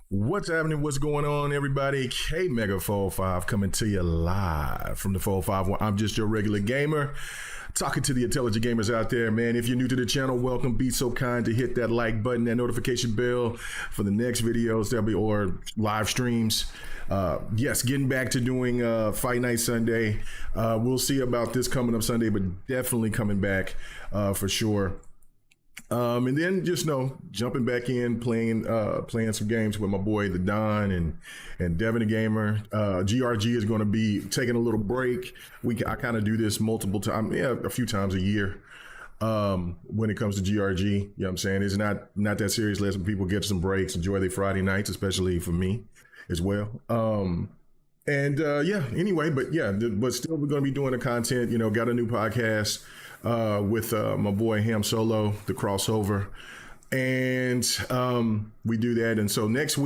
What's happening? What's going on, everybody? K Mega 405 coming to you live from the 405. I'm just your regular gamer, talking to the intelligent gamers out there, man. If you're new to the channel, welcome. Be so kind to hit that like button, that notification bell for the next videos that'll be or live streams. Yes, getting back to doing Fight Night Sunday. We'll see about this coming up Sunday, but definitely coming back for sure. And then just jumping back in, playing some games with my boy the Don and Devin the Gamer. GRG is going to be taking a little break. I kind of do this multiple times, a few times a year. When it comes to GRG, you know what I'm saying? It's not that serious. Let some people get some breaks, enjoy their Friday nights, especially for me as well. Anyway, but still we're going to be doing the content, got a new podcast with my boy Ham Solo, the crossover. And we do that. And so next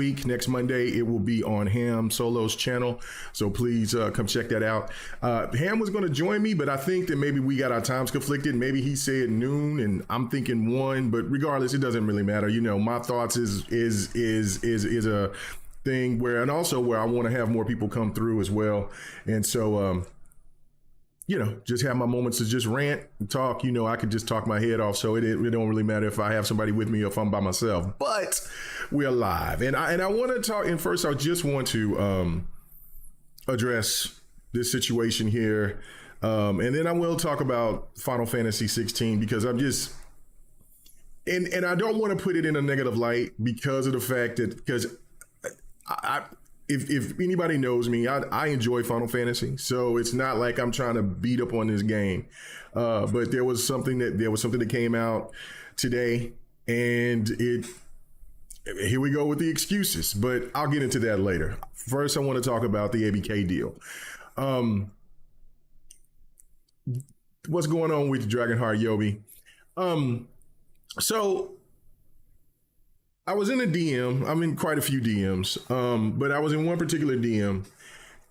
Monday, it will be on Ham Solo's channel. So please come check that out. Ham was going to join me, but I think that maybe we got our times conflicted. Maybe he said noon and I'm thinking 1, but regardless, it doesn't really matter. My thoughts is a thing where I want to have more people come through as well. And so, just have my moments to just rant and talk. I could just talk my head off. So it don't really matter if I have somebody with me or if I'm by myself, but we're live. And I want to talk. And first, I just want to address this situation here. And then I will talk about Final Fantasy XVI because I'm just, and I don't want to put it in a negative light because of the fact that, because if anybody knows me, I enjoy Final Fantasy, so it's not like I'm trying to beat up on this game. But there was something that came out today, and here we go with the excuses. But I'll get into that later. First, I want to talk about the ABK deal. What's going on with Dragonheart Yobi? So I was in a DM. I'm in quite a few DMs, but I was in one particular DM,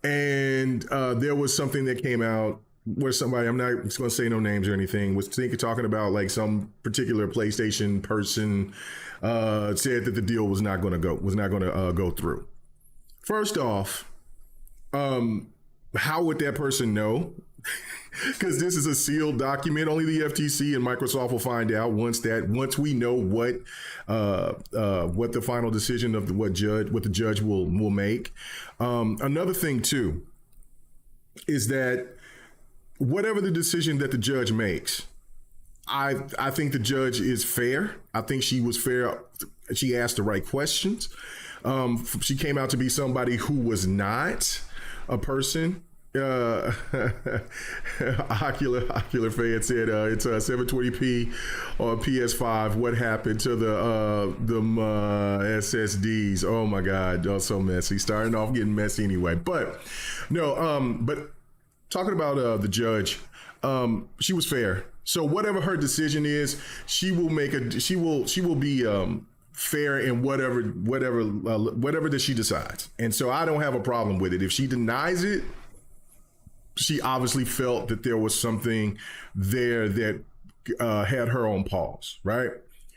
and there was something that came out where somebody, I'm not going to say no names or anything, was talking about like some particular PlayStation person said that the deal was not going to go through. First off, how would that person know? Because this is a sealed document. Only the FTC and Microsoft will find out once we know what the final decision of what the judge will make. Another thing too is that whatever the decision that the judge makes, I think the judge is fair. I think she was fair. She asked the right questions. She came out to be somebody who was not a person. Ocular fan said it's 720p on PS5. What happened to the SSDs? Oh my God, so messy. Starting off getting messy anyway. But no, but talking about the judge, she was fair. So whatever her decision is, she will be fair in whatever that she decides. And so I don't have a problem with it. If she denies it, she obviously felt that there was something there that had her on pause, right?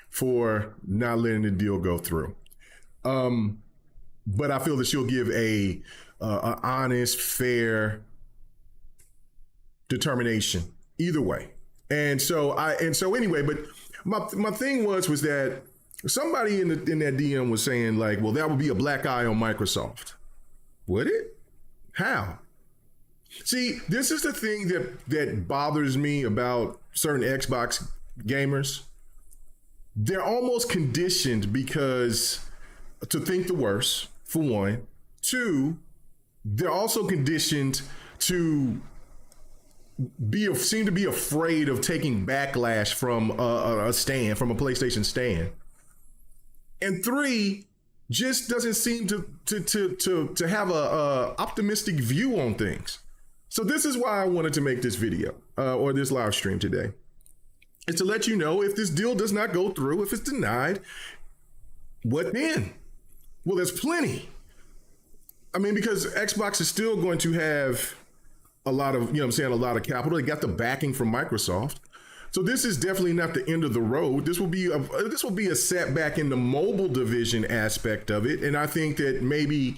For not letting the deal go through. But I feel that she'll give a honest, fair determination either way. And so anyway, but my thing was that somebody in that DM was saying like, well, that would be a black eye on Microsoft. Would it? How? See, this is the thing that bothers me about certain Xbox gamers. They're almost conditioned because to think the worst, for one. 2, they're also conditioned to seem to be afraid of taking backlash from a PlayStation stand. And 3, just doesn't seem to have a optimistic view on things. So this is why I wanted to make this video or this live stream today. It's to let you know if this deal does not go through, if it's denied, what then? Well, there's plenty. I mean, because Xbox is still going to have a lot of, a lot of capital. They got the backing from Microsoft. So this is definitely not the end of the road. This will be a setback in the mobile division aspect of it, and I think that maybe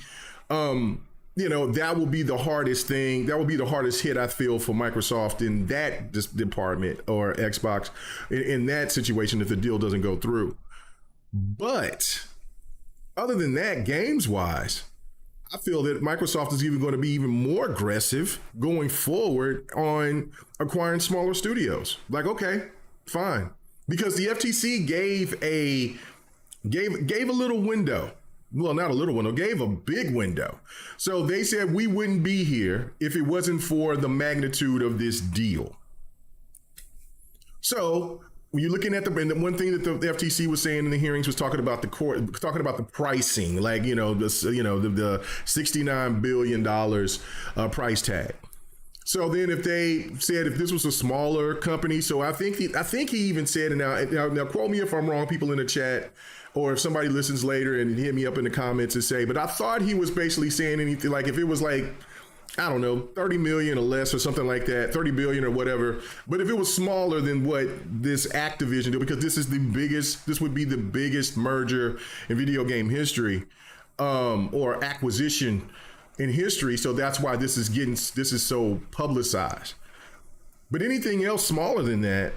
that will be the hardest thing. That will be the hardest hit, I feel, for Microsoft in that department, or Xbox in that situation if the deal doesn't go through. But other than that, games wise, I feel that Microsoft is even going to be even more aggressive going forward on acquiring smaller studios. Like, okay, fine, because the FTC gave a little window. Well, not a little window, gave a big window. So they said we wouldn't be here if it wasn't for the magnitude of this deal. So when you're looking at the one thing that the FTC was saying in the hearings was talking about the pricing, like, the $69 billion price tag. So then if they said if this was a smaller company, so I think he even said, and now quote me if I'm wrong, people in the chat, or if somebody listens later and hit me up in the comments and say, but I thought he was basically saying anything like if it was like, I don't know, 30 million or less or something like that, 30 billion or whatever. But if it was smaller than what this Activision did, because this would be the biggest merger in video game history, or acquisition in history. So that's why this is so publicized. But anything else smaller than that,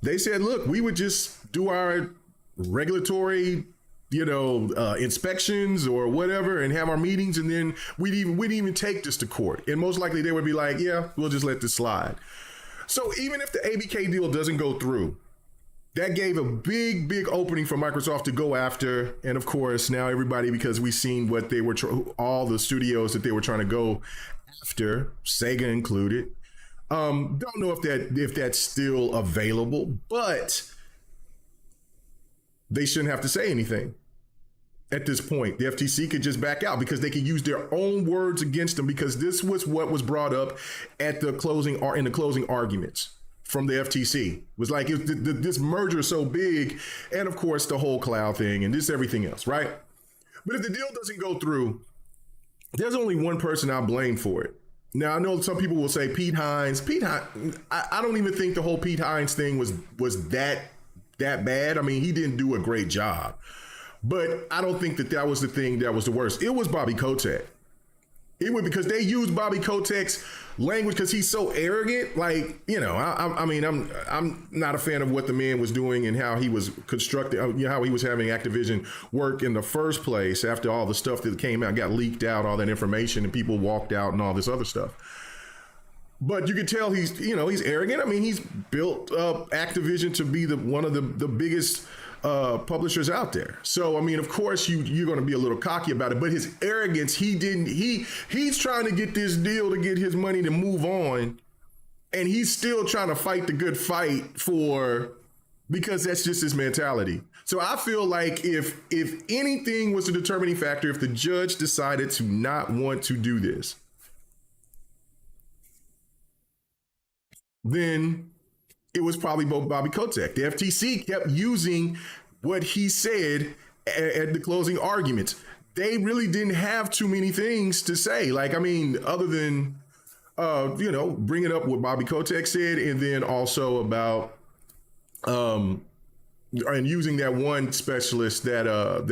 they said, look, we would just do our regulatory inspections or whatever and have our meetings, and then we'd even take this to court, and most likely they would be like, yeah, we'll just let this slide. So even if the ABK deal doesn't go through, that gave a big opening for Microsoft to go after. And of course now everybody, because we've seen what they were all the studios that they were trying to go after, Sega included. Don't know if that's still available, but they shouldn't have to say anything at this point. The FTC could just back out because they could use their own words against them, because this was what was brought up at the closing arguments from the FTC. It was like, this merger is so big, and of course the whole cloud thing and this everything else, right? But if the deal doesn't go through, there's only one person I blame for it. Now, I know some people will say Pete Hines. I don't even think the whole Pete Hines thing was that bad. I mean, he didn't do a great job, but I don't think that was the thing that was the worst. It was Bobby Kotick. It was because they used Bobby Kotick's language because he's so arrogant. Like, I mean, I'm not a fan of what the man was doing and how he was constructed, how he was having Activision work in the first place after all the stuff that came out, got leaked out, all that information, and people walked out and all this other stuff. But you could tell he's arrogant. I mean, he's built up Activision to be one of the biggest publishers out there. So, I mean, of course, you're going to be a little cocky about it. But his arrogance, he's trying to get this deal to get his money to move on. And he's still trying to fight the good fight because that's just his mentality. So I feel like if anything was the determining factor, if the judge decided to not want to do this, then it was probably Bobby Kotick. The FTC kept using what he said at the closing arguments. They really didn't have too many things to say. Like, I mean, other than, bringing up what Bobby Kotick said, and then also about, and using that one specialist that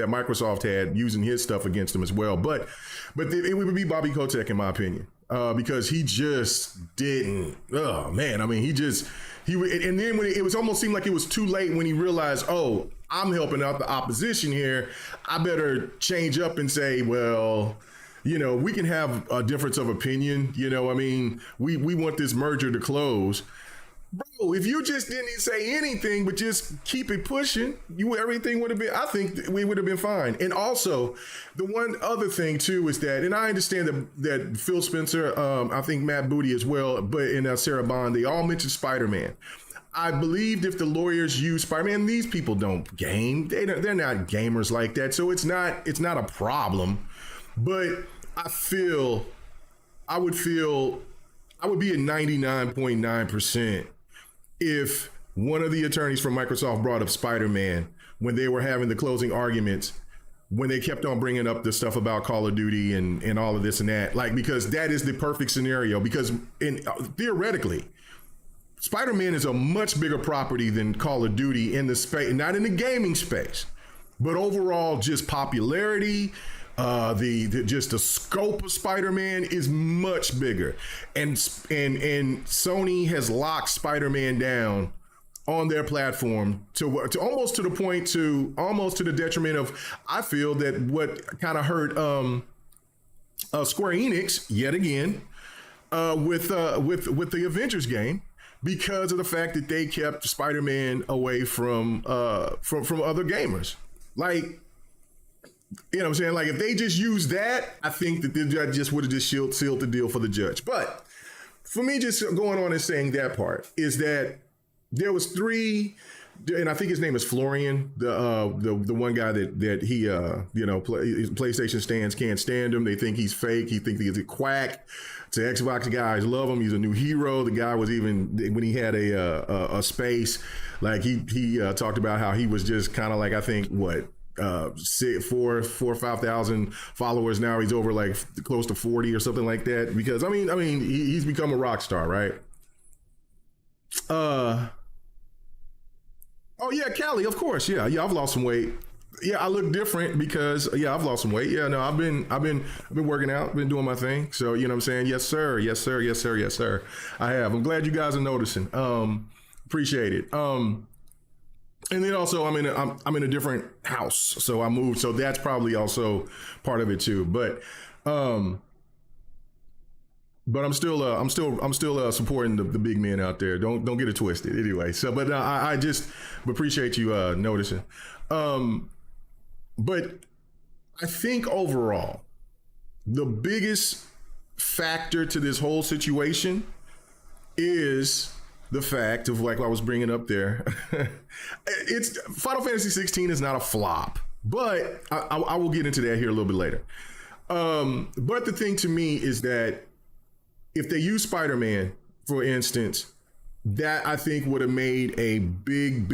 Microsoft had, using his stuff against him as well. But it would be Bobby Kotick, in my opinion. Because he just didn't. Oh man, I mean, and then when it was almost seemed like it was too late when he realized, oh, I'm helping out the opposition here. I better change up and say, well, we can have a difference of opinion. I mean, we want this merger to close. Bro, if you just didn't say anything, but just keep it pushing, everything would have been, I think we would have been fine. And also, the one other thing too is that, and I understand that Phil Spencer, I think Matt Booty as well, but and Sarah Bond, they all mentioned Spider-Man. I believed if the lawyers use Spider-Man, these people don't game. They're not gamers like that, so it's not a problem. But I would be at 99.9% if one of the attorneys from Microsoft brought up Spider-Man when they were having the closing arguments, when they kept on bringing up the stuff about Call of Duty and all of this and that, like, because that is the perfect scenario, because theoretically, Spider-Man is a much bigger property than Call of Duty in the space, not in the gaming space, but overall just popularity. Just the scope of Spider-Man is much bigger, and Sony has locked Spider-Man down on their platform to almost to the point to almost to the detriment of, I feel that what kind of hurt Square Enix yet again with the Avengers game, because of the fact that they kept Spider-Man away from other gamers. Like, you know what I'm saying? Like, if they just used that, I think that the judge just would have just sealed the deal for the judge. But for me, just going on and saying that part is that there was 3, and I think his name is Florian, the one guy that he PlayStation stands can't stand him. They think he's fake. He thinks he's a quack. To Xbox guys love him. He's a new hero. The guy was even, when he had a space, like he talked about how he was just kind of like, I think what, 4 or 5,000 followers now. He's over like close to 40 or something like that. Because I mean, he's become a rock star, right? Oh yeah, Callie, of course. Yeah, I've lost some weight. Yeah, I look different because I've lost some weight. Yeah, no, I've been working out, been doing my thing. So, you know what I'm saying? Yes, sir. Yes, sir. Yes, sir. Yes, sir. I have. I'm glad you guys are noticing. Appreciate it. And then also I'm in a different house. So I moved. So that's probably also part of it too. But I'm still supporting the big men out there. Don't get it twisted. Anyway, so but I just appreciate you noticing. But I think overall, the biggest factor to this whole situation is the fact of, like I was bringing up there, it's Final Fantasy 16 is not a flop, but I will get into that here a little bit later. But the thing to me is that if they use Spider-Man, for instance, that I think would have made a big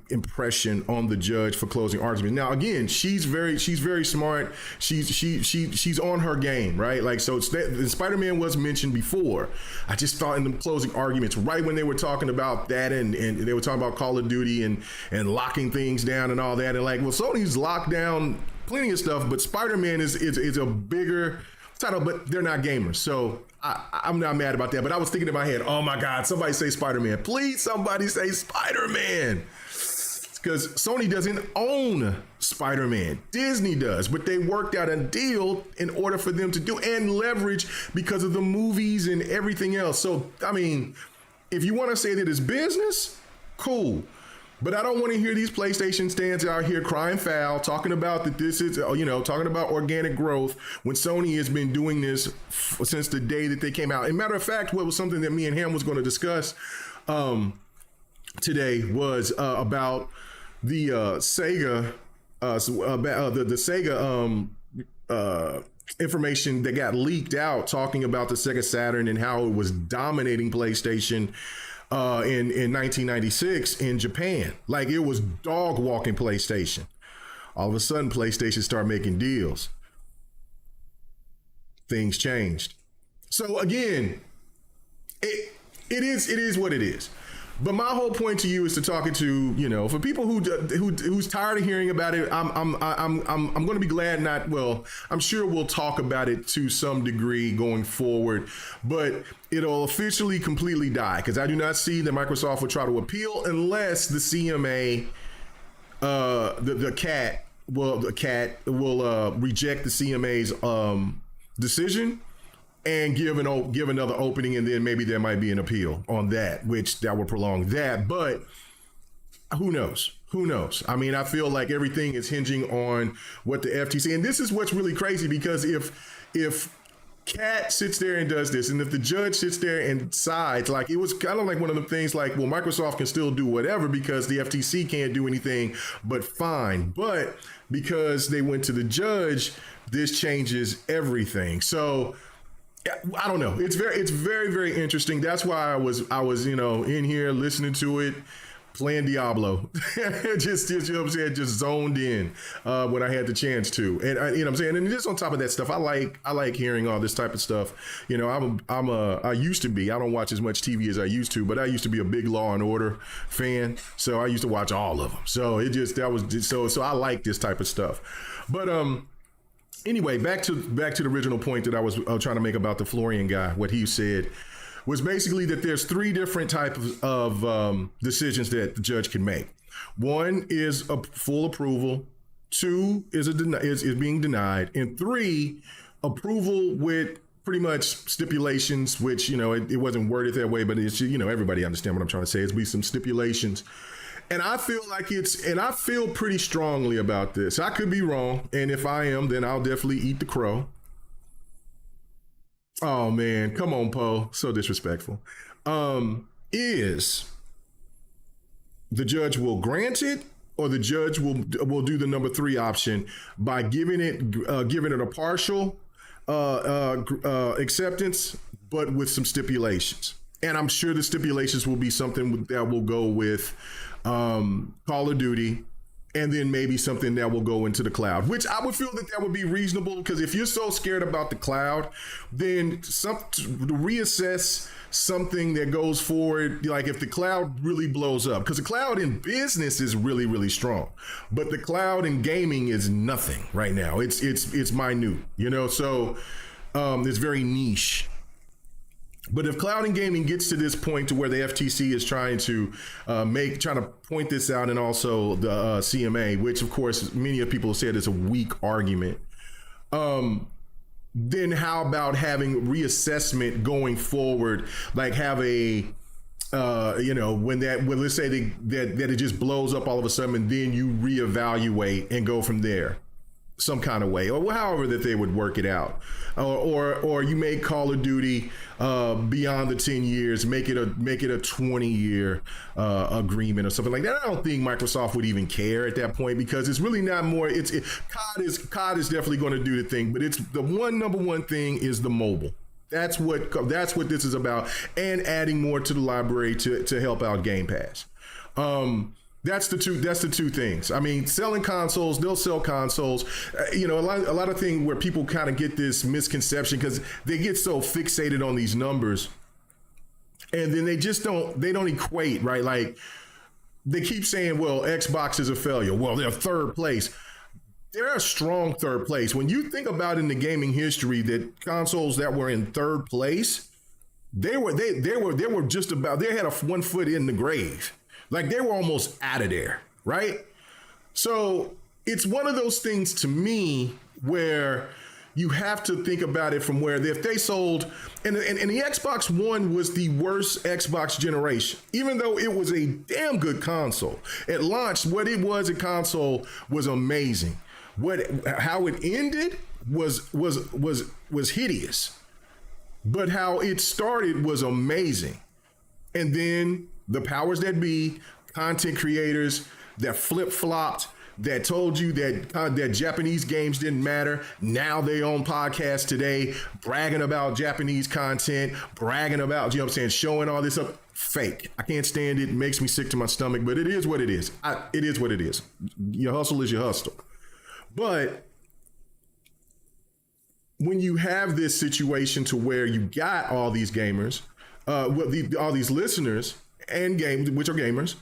impression on the judge for closing argument. Now, again, she's very smart. She's on her game, right? Like, so it's that Spider-Man was mentioned before. I just thought in the closing arguments, right when they were talking about that and they were talking about Call of Duty and locking things down and all that, and like, well, Sony's locked down plenty of stuff, but Spider-Man is a bigger title, but they're not gamers. So I'm not mad about that. But I was thinking in my head, oh my God, somebody say Spider-Man. Please, somebody say Spider-Man. Because Sony doesn't own Spider-Man. Disney does. But they worked out a deal in order for them to do and leverage because of the movies and everything else. So, I mean, if you want to say that it's business, cool. But I don't want to hear these PlayStation stands out here crying foul, talking about that this is, talking about organic growth when Sony has been doing this since the day that they came out. And matter of fact, what was something that me and Ham was going to discuss today was about the Sega, the Sega information that got leaked out, talking about the Sega Saturn and how it was dominating PlayStation in 1996 in Japan. Like, it was dog walking PlayStation. All of a sudden, PlayStation started making deals. Things changed. So again, it is what it is. But my whole point to you is to talking to, for people who's tired of hearing about it. I'm going to be glad not. Well, I'm sure we'll talk about it to some degree going forward, but it'll officially completely die because I do not see that Microsoft will try to appeal unless the CMA, the CAT will reject the CMA's decision and give another opening, and then maybe there might be an appeal on that, which that would prolong that. But who knows? Who knows? I mean, I feel like everything is hinging on what the FTC, and this is what's really crazy, because if Cat sits there and does this, and if the judge sits there and decides, like, it was kind of like one of the things like, well, Microsoft can still do whatever because the FTC can't do anything but fine. But because they went to the judge, this changes everything. So I don't know. It's very, very interesting. That's why I was, in here listening to it. playing Diablo. just you know what I'm saying, just zoned in when I had the chance to. And you know what I'm saying, and just on top of that stuff, I like hearing all this type of stuff. You know, I used to be, I don't watch as much TV as I used to, but I used to be a big Law and Order fan, so I used to watch all of them. So so I like this type of stuff. But anyway, back to the original point that I was trying to make about the Florian guy. What he said was basically that there's three different types of decisions that the judge can make. One is a full approval. Two is is being denied, and three, approval with pretty much stipulations, which, you know, it wasn't worded that way, but it's, you know, everybody understand what I'm trying to say. It's be some stipulations. And I feel pretty strongly about this. I could be wrong, and if I am, then I'll definitely eat the crow. Oh man, come on, Poe. So disrespectful. Is the judge will grant it, or the judge will do the number three option by giving it a partial acceptance, but with some stipulations. And I'm sure the stipulations will be something that will go with Call of Duty, and then maybe something that will go into the cloud, which I would feel that would be reasonable, because if you're so scared about the cloud, then reassess something that goes forward, like if the cloud really blows up, because the cloud in business is really, really strong, but the cloud in gaming is nothing right now. It's minute, you know, so it's very niche. But if cloud and gaming gets to this point to where the FTC is trying to point this out, and also the CMA, which of course many of people have said is a weak argument, then how about having reassessment going forward? Like have a when let's say that it just blows up all of a sudden, and then you reevaluate and go from there, some kind of way, or however that they would work it out, or you make Call of Duty beyond the 10 years, make it a 20-year agreement or something like that. I don't think Microsoft would even care at that point, because it's really not more. COD is definitely going to do the thing, but it's the number one thing is the mobile. That's what this is about, and adding more to the library to help out Game Pass. That's the two things. I mean, selling consoles, they'll sell consoles. A lot of things where people kind of get this misconception, because they get so fixated on these numbers, and then they don't equate, right? Like they keep saying, well, Xbox is a failure. Well, they're third place. They're a strong third place. When you think about in the gaming history that consoles that were in third place, they were just about, they had 1 foot in the grave. Like they were almost out of there, right? So it's one of those things to me where you have to think about it from where if they sold, and the Xbox One was the worst Xbox generation, even though it was a damn good console. At launch, what it was a console was amazing. How it ended was hideous, but how it started was amazing. And then the powers that be, content creators that flip-flopped, that told you that Japanese games didn't matter. Now they own podcasts today, bragging about Japanese content, bragging about, you know what I'm saying, showing all this up. Fake. I can't stand it. It makes me sick to my stomach, but it is what it is. It is what it is. Your hustle is your hustle. But when you have this situation to where you got all these gamers, all these listeners and which are gamers,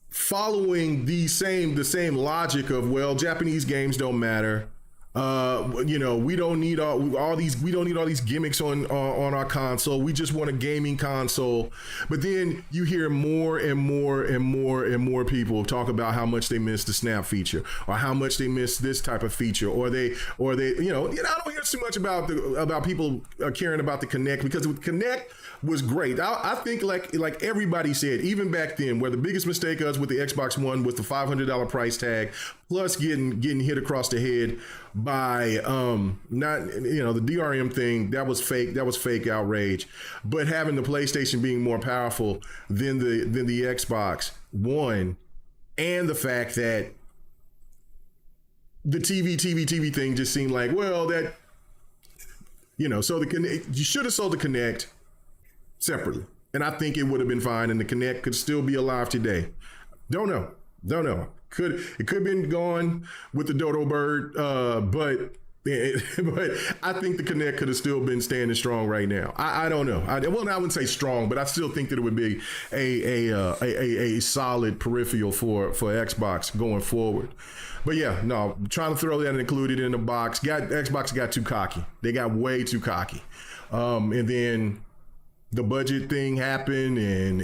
following the same logic of, well, Japanese games don't matter. We don't need all these gimmicks on our console. We just want a gaming console. But then you hear more and more people talk about how much they miss the Snap feature, or how much they miss this type of feature, or they I don't hear too much about people caring about the Kinect, because with Kinect was great. I think like everybody said, even back then, where the biggest mistake was with the Xbox One was the $500 price tag, plus getting hit across the head by the DRM thing. That was fake outrage. But having the PlayStation being more powerful than the Xbox One, and the fact that the TV thing just seemed like, well, that, so you should have sold the Kinect separately. And I think it would have been fine, and the Kinect could still be alive today. Don't know. It could have been gone with the dodo bird, but I think the Kinect could have still been standing strong right now. I don't know. I wouldn't say strong, but I still think that it would be a solid peripheral for Xbox going forward. But yeah, no, trying to throw that and include it in the box. Xbox got too cocky. They got way too cocky. And then the budget thing happened, and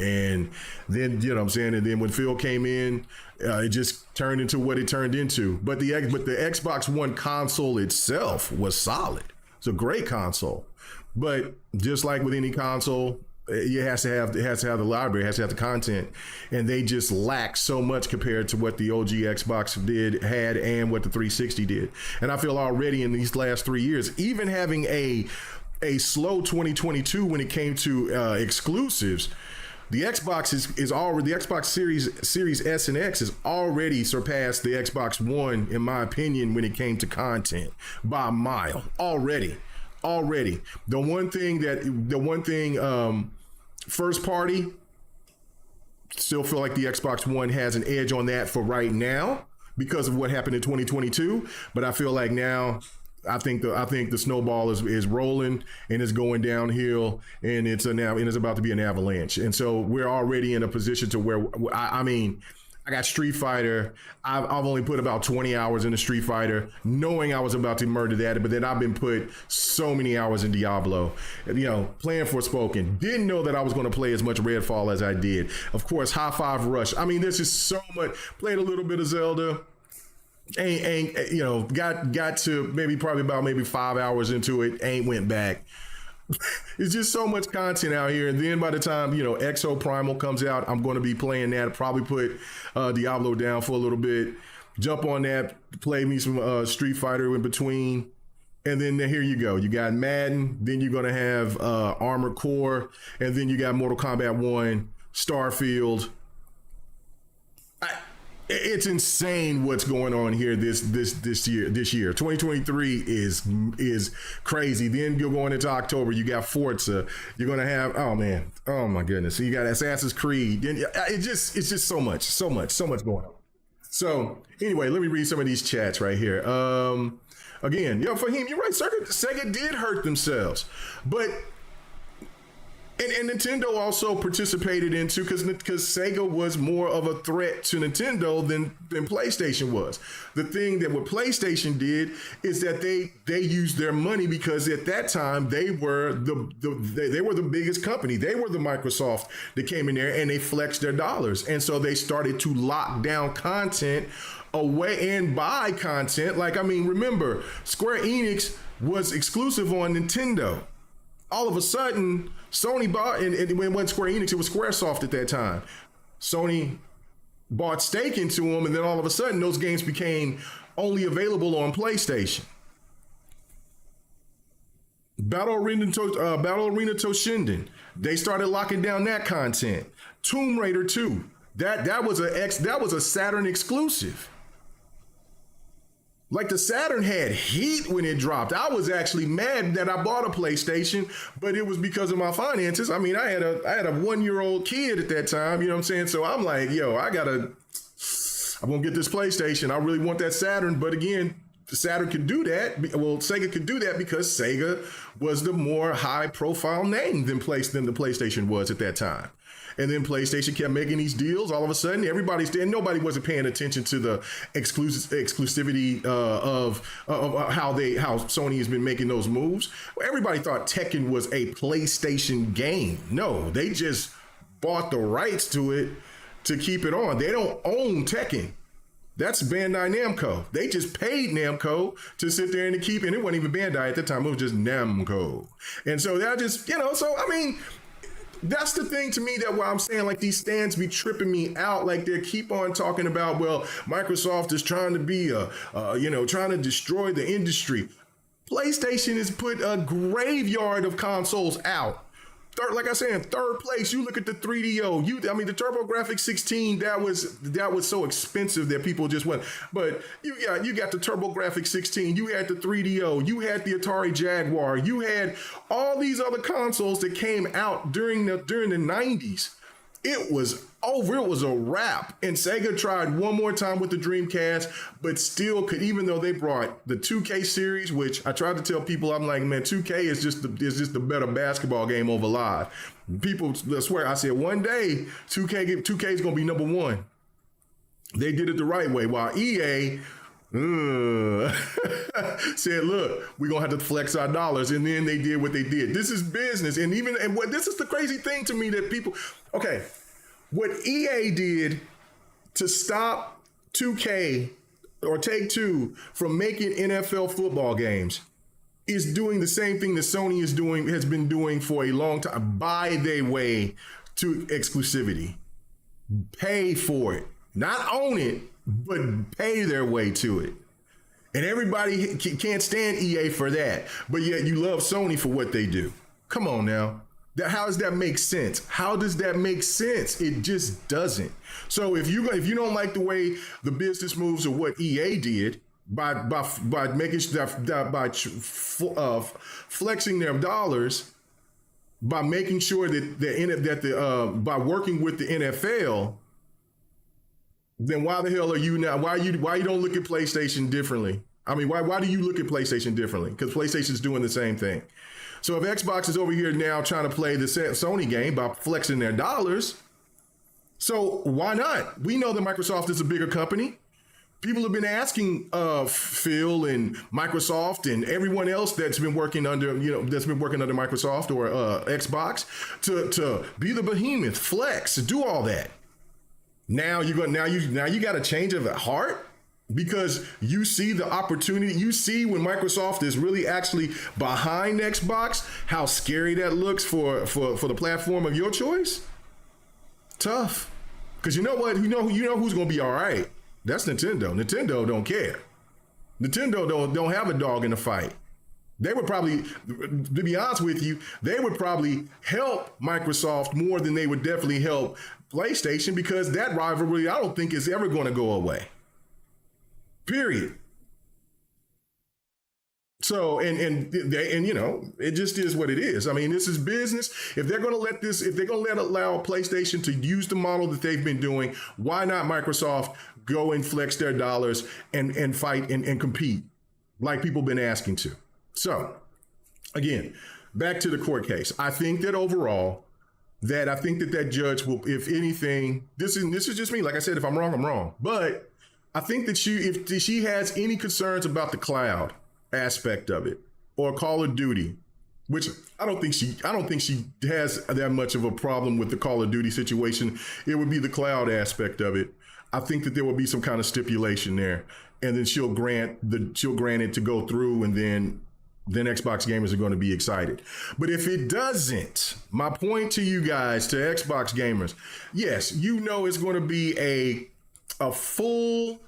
then, you know what I'm saying? And then when Phil came in, it just turned into what it turned into. But the Xbox One console itself was solid. It's a great console. But just like with any console, it has to have the library, it has to have the content, and they just lack so much compared to what the OG Xbox had and what the 360 did. And I feel already in these last 3 years, even having a slow 2022 when it came to exclusives, the Xbox is already, the Xbox Series S and X has already surpassed the Xbox One, in my opinion, when it came to content by a mile already. The one thing, first party, still feel like the Xbox One has an edge on that for right now because of what happened in 2022. But I feel like now, I think the snowball is rolling and it's going downhill, and it's about to be an avalanche. And so we're already in a position to where I got Street Fighter. I've only put about 20 hours into Street Fighter, knowing I was about to murder that. But then I've been put so many hours in Diablo, playing Forspoken. Didn't know that I was going to play as much Redfall as I did. Of course, hi-firush. I mean, there's just so much. Played a little bit of Zelda. Got to probably 5 hours into it. Ain't went back. It's just so much content out here. And then by the time, Exo Primal comes out, I'm going to be playing that. Probably put Diablo down for a little bit. Jump on that, play me some Street Fighter in between. And then here you go. You got Madden. Then you're going to have Armored Core. And then you got Mortal Kombat 1, Starfield. It's insane what's going on here this year. 2023 is crazy. Then you're going into October. You got Forza. You're going to have, oh my goodness. So you got Assassin's Creed. It's just so much going on. So anyway, let me read some of these chats right here. Again, Fahim, you're right. Sega did hurt themselves, but. And Nintendo also participated into, because Sega was more of a threat to Nintendo than PlayStation was. The thing that what PlayStation did is that they used their money, because at that time they were the biggest company. They were the Microsoft that came in there and they flexed their dollars. And so they started to lock down content away and buy content. Remember, Square Enix was exclusive on Nintendo. All of a sudden, Sony bought, and when it went Square Enix, it was Squaresoft at that time. Sony bought stake into them, and then all of a sudden, those games became only available on PlayStation. Battle Arena Toshinden, they started locking down that content. Tomb Raider 2, that was a Saturn exclusive. Like, the Saturn had heat when it dropped. I was actually mad that I bought a PlayStation, but it was because of my finances. I mean, I had a 1-year-old kid at that time, you know what I'm saying? So I'm like, I'm gonna get this PlayStation. I really want that Saturn, but again, the Saturn could do that. Well, Sega could do that because Sega was the more high-profile name than the PlayStation was at that time. And then PlayStation kept making these deals. All of a sudden, nobody wasn't paying attention to the exclusivity of how Sony has been making those moves. Everybody thought Tekken was a PlayStation game. No, they just bought the rights to it to keep it on. They don't own Tekken. That's Bandai Namco. They just paid Namco to sit there and to keep, and it wasn't even Bandai at the time. It was just Namco. And so that just, that's the thing to me, that why I'm saying, like, these stands be tripping me out. Like, they keep on talking about, well, Microsoft is trying to be trying to destroy the industry. PlayStation has put a graveyard of consoles out. Third, like I said, in third place, you look at the 3DO. The TurboGrafx 16, that was so expensive that people just went. But you got the TurboGrafx 16, you had the 3DO, you had the Atari Jaguar, you had all these other consoles that came out during the 90s. It was over. It was a wrap. And Sega tried one more time with the Dreamcast, but still could, even though they brought the 2K series, which I tried to tell people, I'm like, man, 2K is just the better basketball game over live. People swear, I said one day 2K is going to be number one. They did it the right way, while EA said, look, we're going to have to flex our dollars. And then they did what they did. This is business. And this is the crazy thing to me that people, okay, what EA did to stop 2K or Take-Two from making NFL football games is doing the same thing that Sony has been doing for a long time. Buy their way to exclusivity. Pay for it. Not own it, but pay their way to it. And everybody can't stand EA for that, but yet you love Sony for what they do. Come on now. How does that make sense? How does that make sense? It just doesn't. So if you don't like the way the business moves or what EA did by making flexing their dollars, by making sure that by working with the NFL, then why the hell are you now? Why you don't look at PlayStation differently? I mean, why do you look at PlayStation differently? Because PlayStation's doing the same thing. So if Xbox is over here now trying to play the Sony game by flexing their dollars, so why not? We know that Microsoft is a bigger company. People have been asking Phil and Microsoft and everyone else that's been working under Microsoft or Xbox to be the behemoth, flex, do all that. Now you got a change of heart because you see the opportunity. You see when Microsoft is really actually behind Xbox, how scary that looks for the platform of your choice. Tough, because you know what? You know who's going to be all right. That's Nintendo. Nintendo don't care. Nintendo don't have a dog in the fight. They would probably, to be honest with you, they would probably help Microsoft more than they would definitely help PlayStation, because that rivalry, I don't think is ever going to go away. Period. So, and you know, it just is what it is. I mean, this is business. If they're going to allow PlayStation to use the model that they've been doing, why not Microsoft go and flex their dollars and fight and compete like people been asking to? So, again, back to the court case. I think that overall, that judge will, if anything, this is just me. Like I said, if I'm wrong, I'm wrong. But I think that if she has any concerns about the cloud aspect of it or Call of Duty, which I don't think she has that much of a problem with the Call of Duty situation. It would be the cloud aspect of it. I think that there will be some kind of stipulation there, and then she'll grant it to go through, and then Xbox gamers are going to be excited. But if it doesn't, my point to you guys, to Xbox gamers, yes, you know it's going to be a full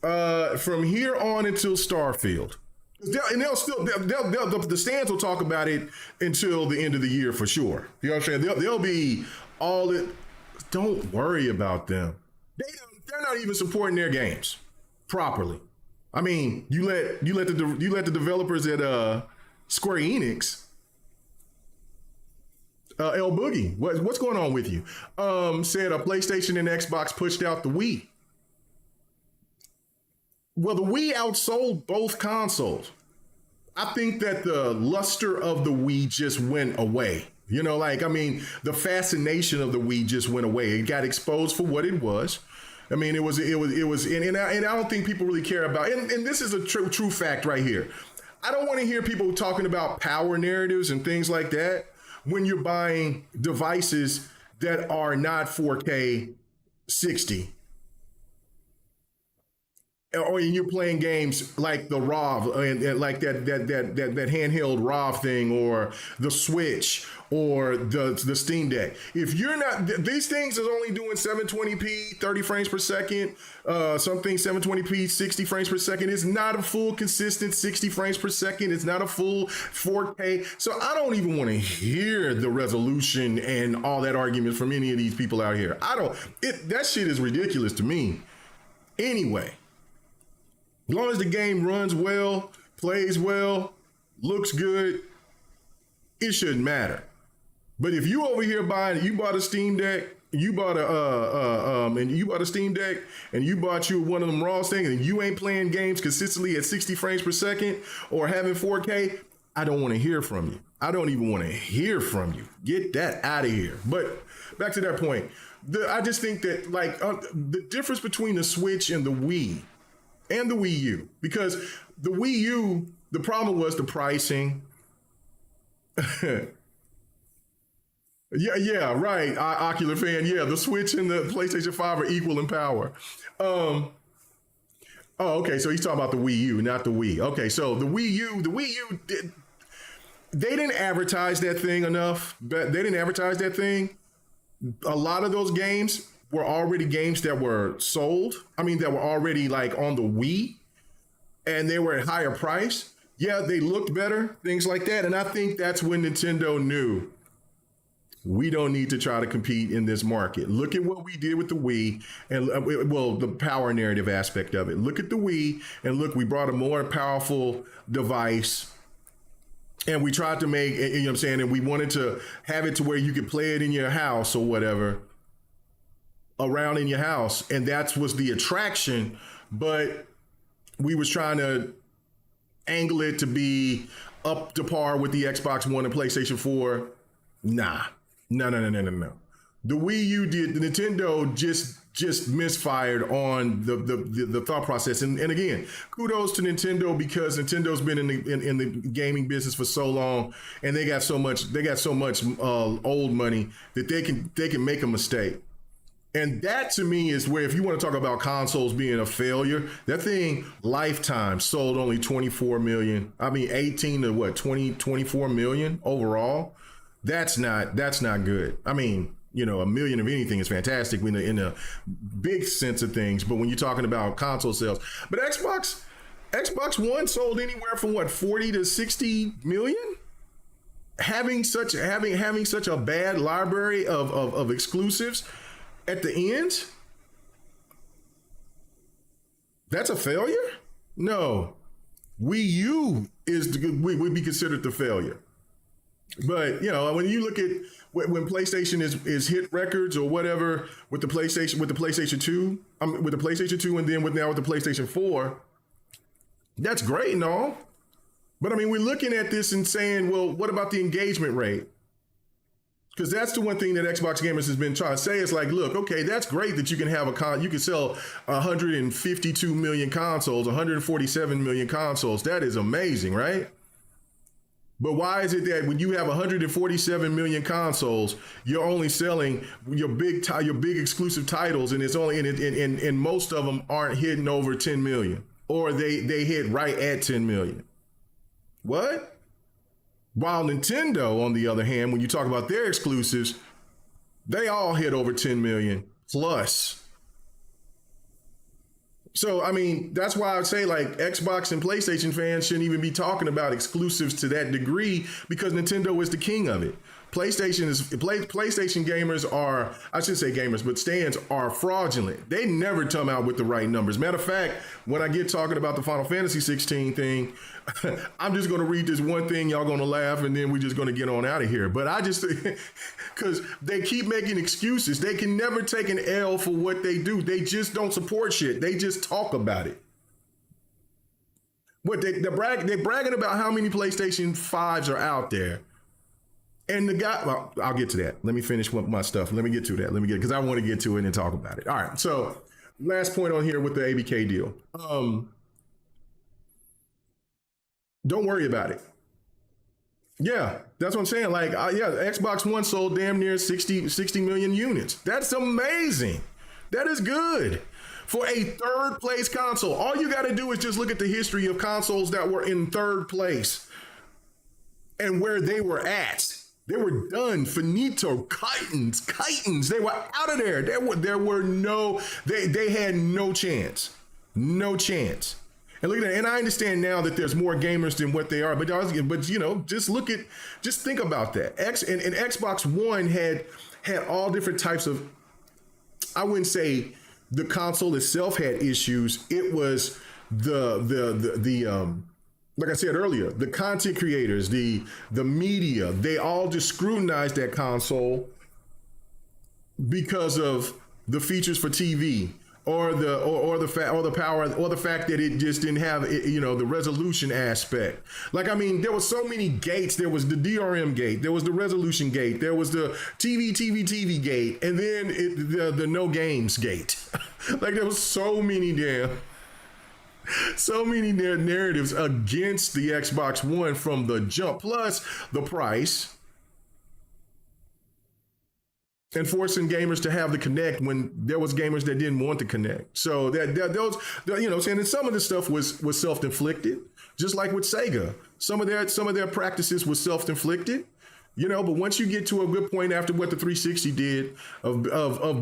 from here on until Starfield. And the stands will talk about it until the end of the year for sure. You know what I'm saying? They'll be all it. Don't worry about them. They're not even supporting their games properly. I mean, you let the developers at Square Enix, El Boogie, what's going on with you? Said a PlayStation and Xbox pushed out the Wii. Well, the Wii outsold both consoles. I think that the luster of the Wii just went away. You know, like, I mean, the fascination of the Wii just went away. It got exposed for what it was. I mean, it was, and I don't think people really care about, and this is a true fact right here. I don't want to hear people talking about power narratives and things like that when you're buying devices that are not 4K 60. or you're playing games like the ROV and like that handheld ROV thing, or the Switch, or the Steam Deck. If you're not, these things is only doing 720p, 30 frames per second, something 720p, 60 frames per second. It's not a full consistent 60 frames per second. It's not a full 4K. So I don't even want to hear the resolution and all that argument from any of these people out here. That shit is ridiculous to me. Anyway, as long as the game runs well, plays well, looks good, it shouldn't matter. But if you over here you bought a Steam Deck, you bought a Steam Deck, and you bought you one of them raw things, and you ain't playing games consistently at 60 frames per second or having 4K, I don't want to hear from you. I don't even want to hear from you. Get that out of here. But back to that point, I just think that the difference between the Switch and the Wii and the Wii U, because the Wii U, the problem was the pricing. Yeah, right. Ocular fan. Yeah, the Switch and the PlayStation 5 are equal in power. Okay. So he's talking about the Wii U, not the Wii. Okay, so the Wii U, they didn't advertise that thing enough. They didn't advertise that thing. A lot of those games were already games that were sold. I mean, that were already like on the Wii, and they were at higher price. Yeah, they looked better, things like that. And I think that's when Nintendo knew, we don't need to try to compete in this market. Look at what we did with the Wii, and the power narrative aspect of it. Look at the Wii, and look, we brought a more powerful device, and we tried to make, you know what I'm saying, and we wanted to have it to where you could play it in your house or whatever, around in your house, and that was the attraction. But we was trying to angle it to be up to par with the Xbox One and PlayStation 4. Nah. No. The Wii U did. The Nintendo just misfired on the thought process. And again, kudos to Nintendo, because Nintendo's been in the gaming business for so long, and they got so much old money that they can make a mistake. And that to me is where, if you want to talk about consoles being a failure, that thing lifetime sold only 24 million. I mean, 18 to what, 24 million overall. That's not good. I mean, you know, a million of anything is fantastic in a big sense of things, but when you're talking about console sales, but Xbox One sold anywhere from what, 40 to 60 million, having such a bad library of exclusives at the end. That's a failure? No. Wii U would be considered the failure. But, you know, when you look at when PlayStation is hit records or whatever with the PlayStation 2, and then with the PlayStation 4, that's great and all. But I mean, we're looking at this and saying, well, what about the engagement rate? Because that's the one thing that Xbox gamers has been trying to say. Is like, look, okay, that's great that you can have you can sell 152 million consoles, 147 million consoles. That is amazing, right? But why is it that when you have 147 million consoles, you're only selling your big exclusive titles, and it's only and most of them aren't hitting over 10 million, or they hit right at 10 million? What? While Nintendo, on the other hand, when you talk about their exclusives, they all hit over 10 million plus. So, I mean, that's why I would say, like, Xbox and PlayStation fans shouldn't even be talking about exclusives to that degree, because Nintendo is the king of it. PlayStation gamers are, I shouldn't say gamers, but stands are fraudulent. They never come out with the right numbers. Matter of fact, when I get talking about the Final Fantasy XVI thing, I'm just going to read this one thing, y'all going to laugh, and then we're just going to get on out of here. But I just, because they keep making excuses. They can never take an L for what they do. They just don't support shit. They just talk about it. They're bragging about how many PlayStation 5s are out there. And the guy, well, I'll get to that. Let me finish with my stuff. Let me get to that. Because I want to get to it and talk about it. All right. So last point on here with the ABK deal. Don't worry about it. Yeah, that's what I'm saying. Like, Xbox One sold damn near 60 million units. That's amazing. That is good. for a third place console. All you got to do is just look at the history of consoles that were in third place and where they were at. They were done, finito, chitons. They were out of there. There were no, they had no chance. No chance. And look at that. And I understand now that there's more gamers than what they are, but you know, just think about that. And Xbox One had all different types of, I wouldn't say the console itself had issues. It was the like I said earlier, the content creators, the media, they all just scrutinized that console because of the features for TV or the fact that it just didn't have, you know, the resolution aspect. Like, I mean, there was so many gates. There was the DRM gate, there was the resolution gate, there was the TV gate, and then the no games gate. Like, there was so many narratives against the Xbox One from the jump, plus the price, and forcing gamers to have the Connect when there was gamers that didn't want the Connect. So those, you know, saying that some of this stuff was self-inflicted, just like with Sega. Some of their practices was self-inflicted. You know, but once you get to a good point after what the 360 did of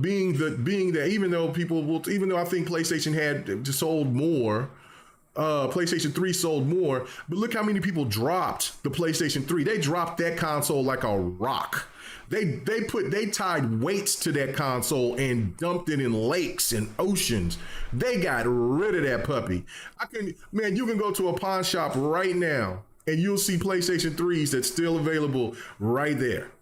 being that, even though I think PlayStation had sold more, PlayStation 3 sold more, but look how many people dropped the PlayStation 3. They dropped that console like a rock. They tied weights to that console and dumped it in lakes and oceans. They got rid of that puppy. You can go to a pawn shop right now and you'll see PlayStation 3s that's still available right there.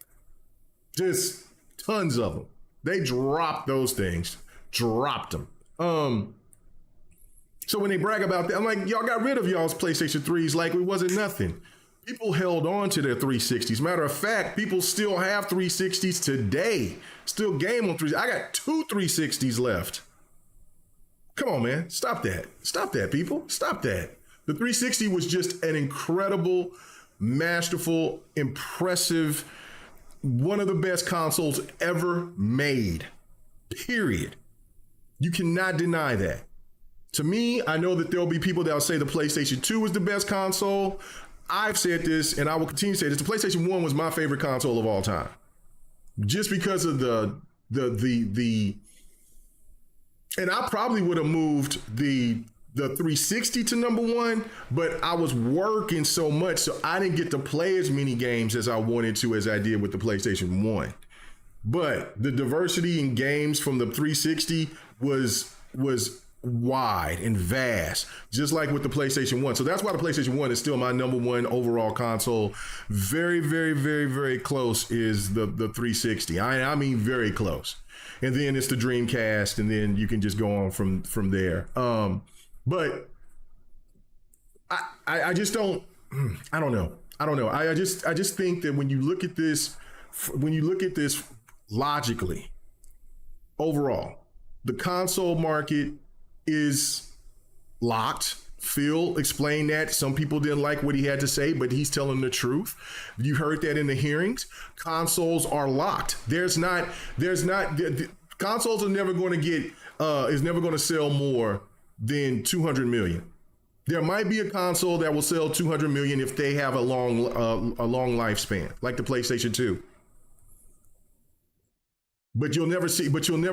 Just tons of them. They dropped those things. Dropped them. So when they brag about that, I'm like, y'all got rid of y'all's PlayStation 3s like it wasn't nothing. People held on to their 360s. Matter of fact, people still have 360s today. Still game on 360s. I got 2 360s left. Come on, man. Stop that. Stop that, people. Stop that. The 360 was just an incredible, masterful, impressive, one of the best consoles ever made. Period. You cannot deny that. To me, I know that there'll be people that will say the PlayStation 2 was the best console. I've said this, and I will continue to say this. The PlayStation 1 was my favorite console of all time. Just because of the and I probably would have moved the 360 to number 1, but I was working so much, so I didn't get to play as many games as I wanted to as I did with the PlayStation 1. But the diversity in games from the 360 was wide and vast, just like with the PlayStation 1. So that's why the PlayStation 1 is still my number 1 overall console. Very, very, very, very close is the 360. I mean, very close. And then it's the Dreamcast, and then you can just go on from there. But I just don't, I don't know. I just think that when you look at this logically, overall, the console market is locked. Phil explained that. Some people didn't like what he had to say, but he's telling the truth. You heard that in the hearings. Consoles are locked. Consoles are never going to get, is never going to sell more than 200 million. There might be a console that will sell 200 million if they have a long lifespan, like the PlayStation 2. But you'll never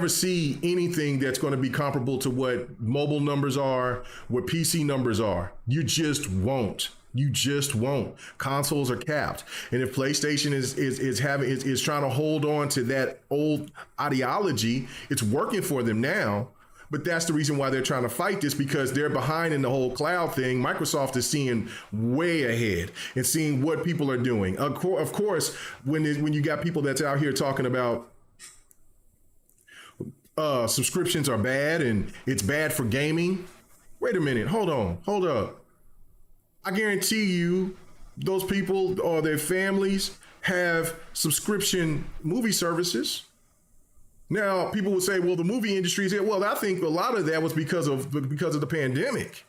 see anything that's going to be comparable to what mobile numbers are, what PC numbers are. You just won't. Consoles are capped. And if PlayStation is trying to hold on to that old ideology, it's working for them now. But that's the reason why they're trying to fight this, because they're behind in the whole cloud thing. Microsoft is seeing way ahead and seeing what people are doing. Of course, when you got people that's out here talking about subscriptions are bad and it's bad for gaming. Wait a minute. Hold up. I guarantee you those people or their families have subscription movie services. Now, people would say, well, the movie industry is here. Well, I think a lot of that was because of the pandemic.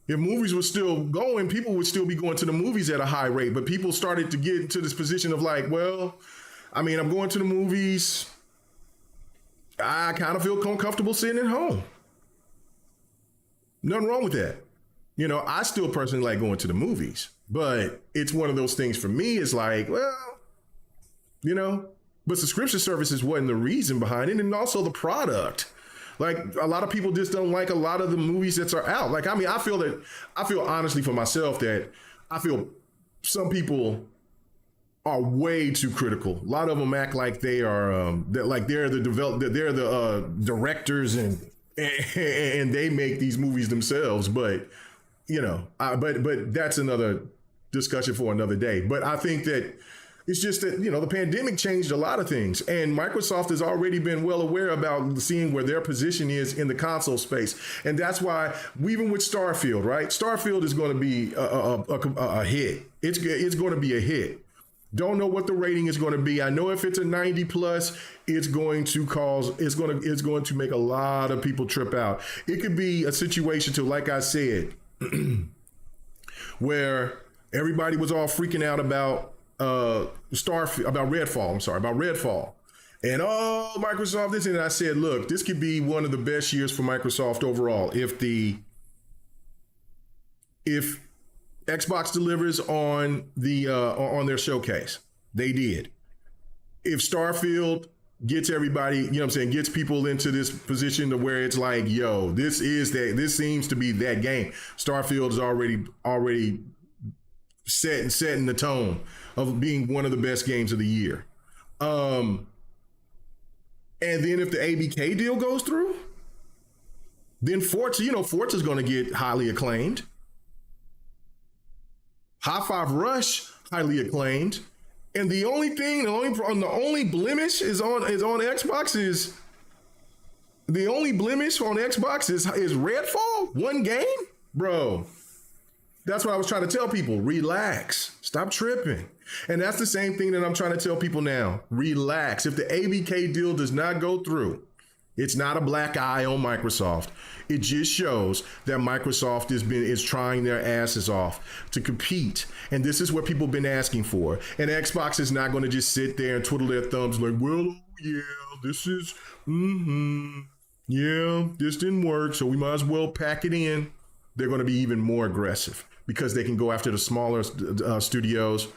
If movies were still going, people would still be going to the movies at a high rate. But people started to get into this position of like, well, I mean, I'm going to the movies. I kind of feel comfortable sitting at home. Nothing wrong with that. You know, I still personally like going to the movies, but it's one of those things for me. It's like, well, you know, but subscription services wasn't the reason behind it, and also the product. Like a lot of people just don't like a lot of the movies that are out. Like, I mean, I feel honestly for myself that I feel some people are way too critical. A lot of them act like they are, they're the directors and they make these movies themselves. But you know, but that's another discussion for another day. But I think that it's just that, you know, the pandemic changed a lot of things, and Microsoft has already been well aware about seeing where their position is in the console space. And that's why, even with Starfield, right? Starfield is going to be a hit. It's going to be a hit. Don't know what the rating is going to be. I know if it's a 90 plus, it's going to make a lot of people trip out. It could be a situation to, like I said, where everybody was all freaking out about Redfall. And Microsoft this, and I said, look, this could be one of the best years for Microsoft overall if Xbox delivers on their showcase. They did. If Starfield gets everybody, you know what I'm saying, gets people into this position to where it's like, yo, this seems to be that game. Starfield is already setting the tone of being one of the best games of the year. And then if the ABK deal goes through, then Forza's going to get highly acclaimed. Hi-firush, highly acclaimed. And the only blemish is on Xbox is Redfall, one game, bro. That's what I was trying to tell people. Relax, stop tripping. And that's the same thing that I'm trying to tell people now. Relax. If the ABK deal does not go through, it's not a black eye on Microsoft. It just shows that Microsoft is trying their asses off to compete. And this is what people have been asking for. And Xbox is not going to just sit there and twiddle their thumbs like, well, yeah, this is, yeah, this didn't work, so we might as well pack it in. They're going to be even more aggressive because they can go after the smaller studios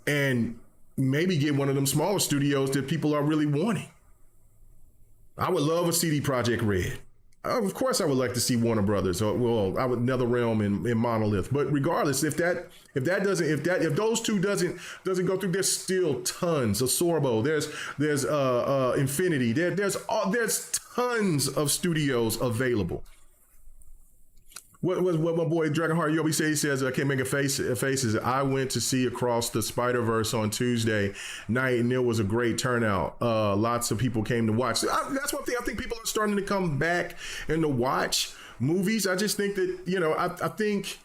and maybe get one of them smaller studios that people are really wanting. I would love a CD Projekt Red. Of course, I would like to see Warner Brothers, or well, I would NetherRealm and Monolith. But regardless, if those two doesn't go through, there's still tons of Sorbo. There's Infinity. There's tons of studios available. What my boy Dragonheart Yobi says, he says, I can't make faces. I went to see Across the Spider-Verse on Tuesday night, and it was a great turnout. Lots of people came to watch. That's one thing. I think people are starting to come back and to watch movies. I just think that, you know, I think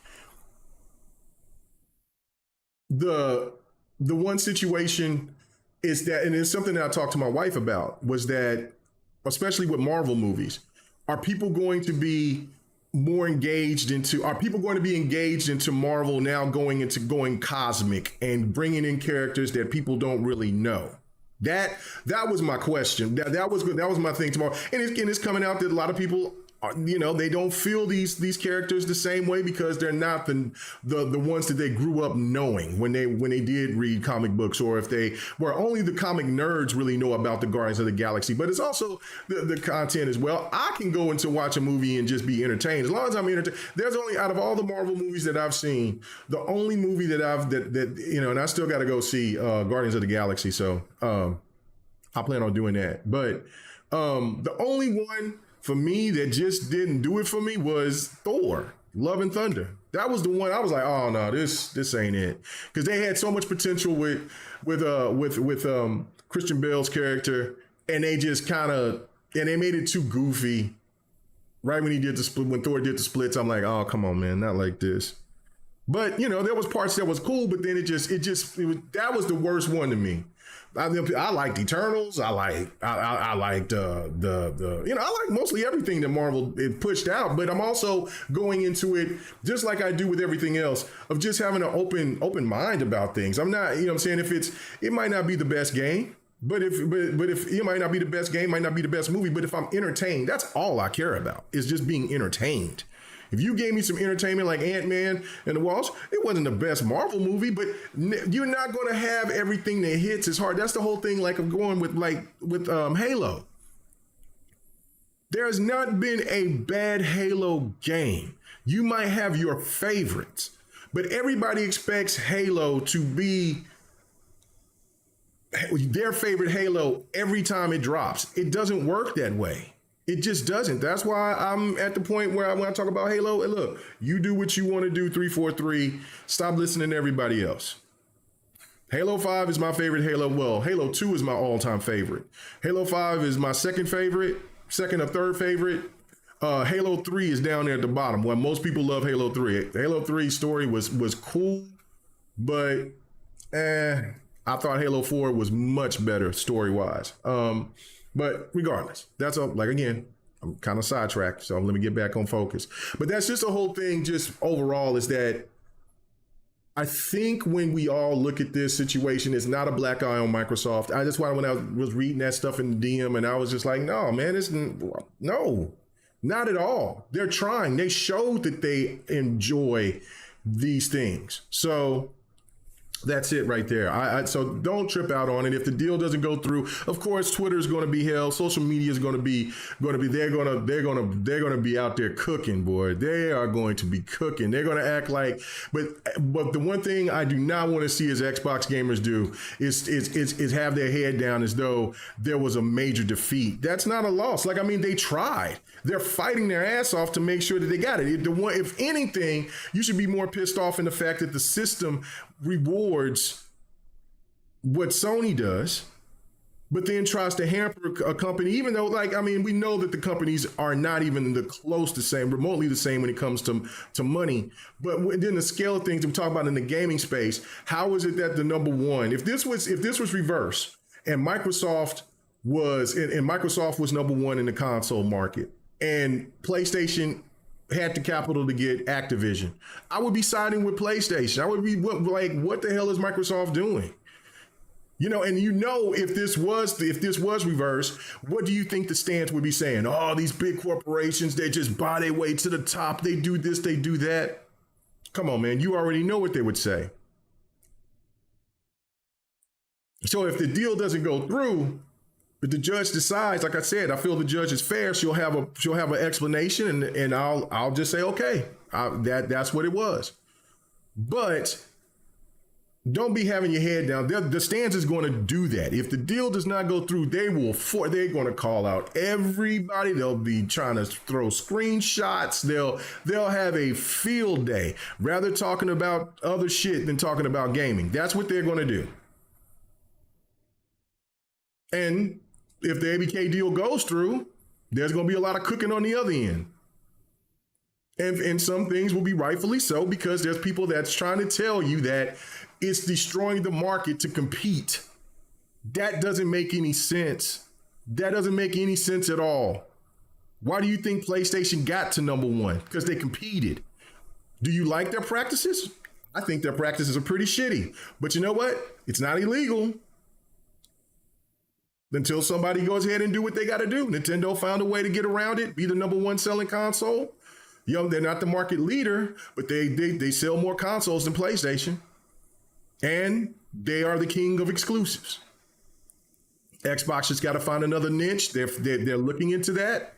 the one situation is that, and it's something that I talked to my wife about, was that, especially with Marvel movies, are people going to be engaged into Marvel now, going cosmic and bringing in characters that people don't really know? That was my question. That was my thing tomorrow. And it's coming out that a lot of people are, you know, they don't feel these characters the same way because they're not the ones that they grew up knowing when they did read comic books, or if they were only the comic nerds really know about the Guardians of the Galaxy. But it's also the content as well. I can go into watch a movie and just be entertained as long as I'm entertained. There's only, out of all the Marvel movies that I've seen, the only movie that you know, and I still got to go see Guardians of the Galaxy. So I plan on doing that. But the only one for me that just didn't do it for me was Thor: Love and Thunder. That was the one I was like, oh no, this ain't it, because they had so much potential with Christian Bale's character, and they just they made it too goofy. Right when he did the split, when Thor did the splits, I'm like, oh come on, man, not like this. But you know, there was parts that was cool, but then that was the worst one to me. I liked Eternals. I liked the you know, I like mostly everything that Marvel pushed out, but I'm also going into it just like I do with everything else, of just having an open mind about things. I'm not, you know what I'm saying, it might not be the best game, but if it might not be the best game, might not be the best movie, but if I'm entertained, that's all I care about, is just being entertained. If you gave me some entertainment like Ant-Man and the Wasp, it wasn't the best Marvel movie, but you're not going to have everything that hits as hard. That's the whole thing. Like I'm going with Halo. There has not been a bad Halo game. You might have your favorites, but everybody expects Halo to be their favorite Halo every time it drops. It doesn't work that way. It just doesn't. That's why I'm at the point where when I talk about Halo, and look, you do what you want to do, 343. Stop listening to everybody else. Halo 5 is my favorite Halo. Well, Halo 2 is my all-time favorite. Halo 5 is my second or third favorite. Halo 3 is down there at the bottom. Well, most people love Halo 3. Halo 3 story was cool, but I thought Halo 4 was much better story-wise. But regardless, that's again, I'm kind of sidetracked, so let me get back on focus. But that's just the whole thing, just overall, is that I think when we all look at this situation, it's not a black eye on Microsoft. That's why when I was reading that stuff in the DM, and I was just like, no, man, no, not at all. They're trying. They showed that they enjoy these things. So that's it right there. So don't trip out on it. If the deal doesn't go through, of course, Twitter is going to be hell. Social media is going to be. They're going to be out there cooking, boy. They are going to be cooking. They're going to act like. But the one thing I do not want to see as Xbox gamers do is have their head down as though there was a major defeat. That's not a loss. They tried. They're fighting their ass off to make sure that they got it. If anything, you should be more pissed off in the fact that the system rewards what Sony does, but then tries to hamper a company, even though, we know that the companies are not even close to same, remotely the same when it comes to money. But then the scale of things we talk about in the gaming space, how is it that the number one, if this was reverse and Microsoft was number one in the console market and PlayStation had the capital to get Activision, I would be siding with PlayStation. I would be what the hell is Microsoft doing? If this was reversed, what do you think the stance would be saying? Oh, these big corporations, they just buy their way to the top. They do this, they do that. Come on, man. You already know what they would say. So if the deal doesn't go through, but the judge decides, like I said, I feel the judge is fair. She'll have an explanation, and I'll just say, okay, that's what it was. But don't be having your head down. The stance is going to do that. If the deal does not go through, they're going to call out everybody. They'll be trying to throw screenshots. They'll have a field day, rather talking about other shit than talking about gaming. That's what they're going to do. And if the ABK deal goes through, there's going to be a lot of cooking on the other end. And some things will be rightfully so, because there's people that's trying to tell you that it's destroying the market to compete. That doesn't make any sense. That doesn't make any sense at all. Why do you think PlayStation got to number one? Because they competed. Do you like their practices? I think their practices are pretty shitty. But you know what? It's not illegal. Until somebody goes ahead and do what they got to do. Nintendo found a way to get around it, be the number one selling console. They're not the market leader, but they sell more consoles than PlayStation. And they are the king of exclusives. Xbox just got to find another niche. They're looking into that.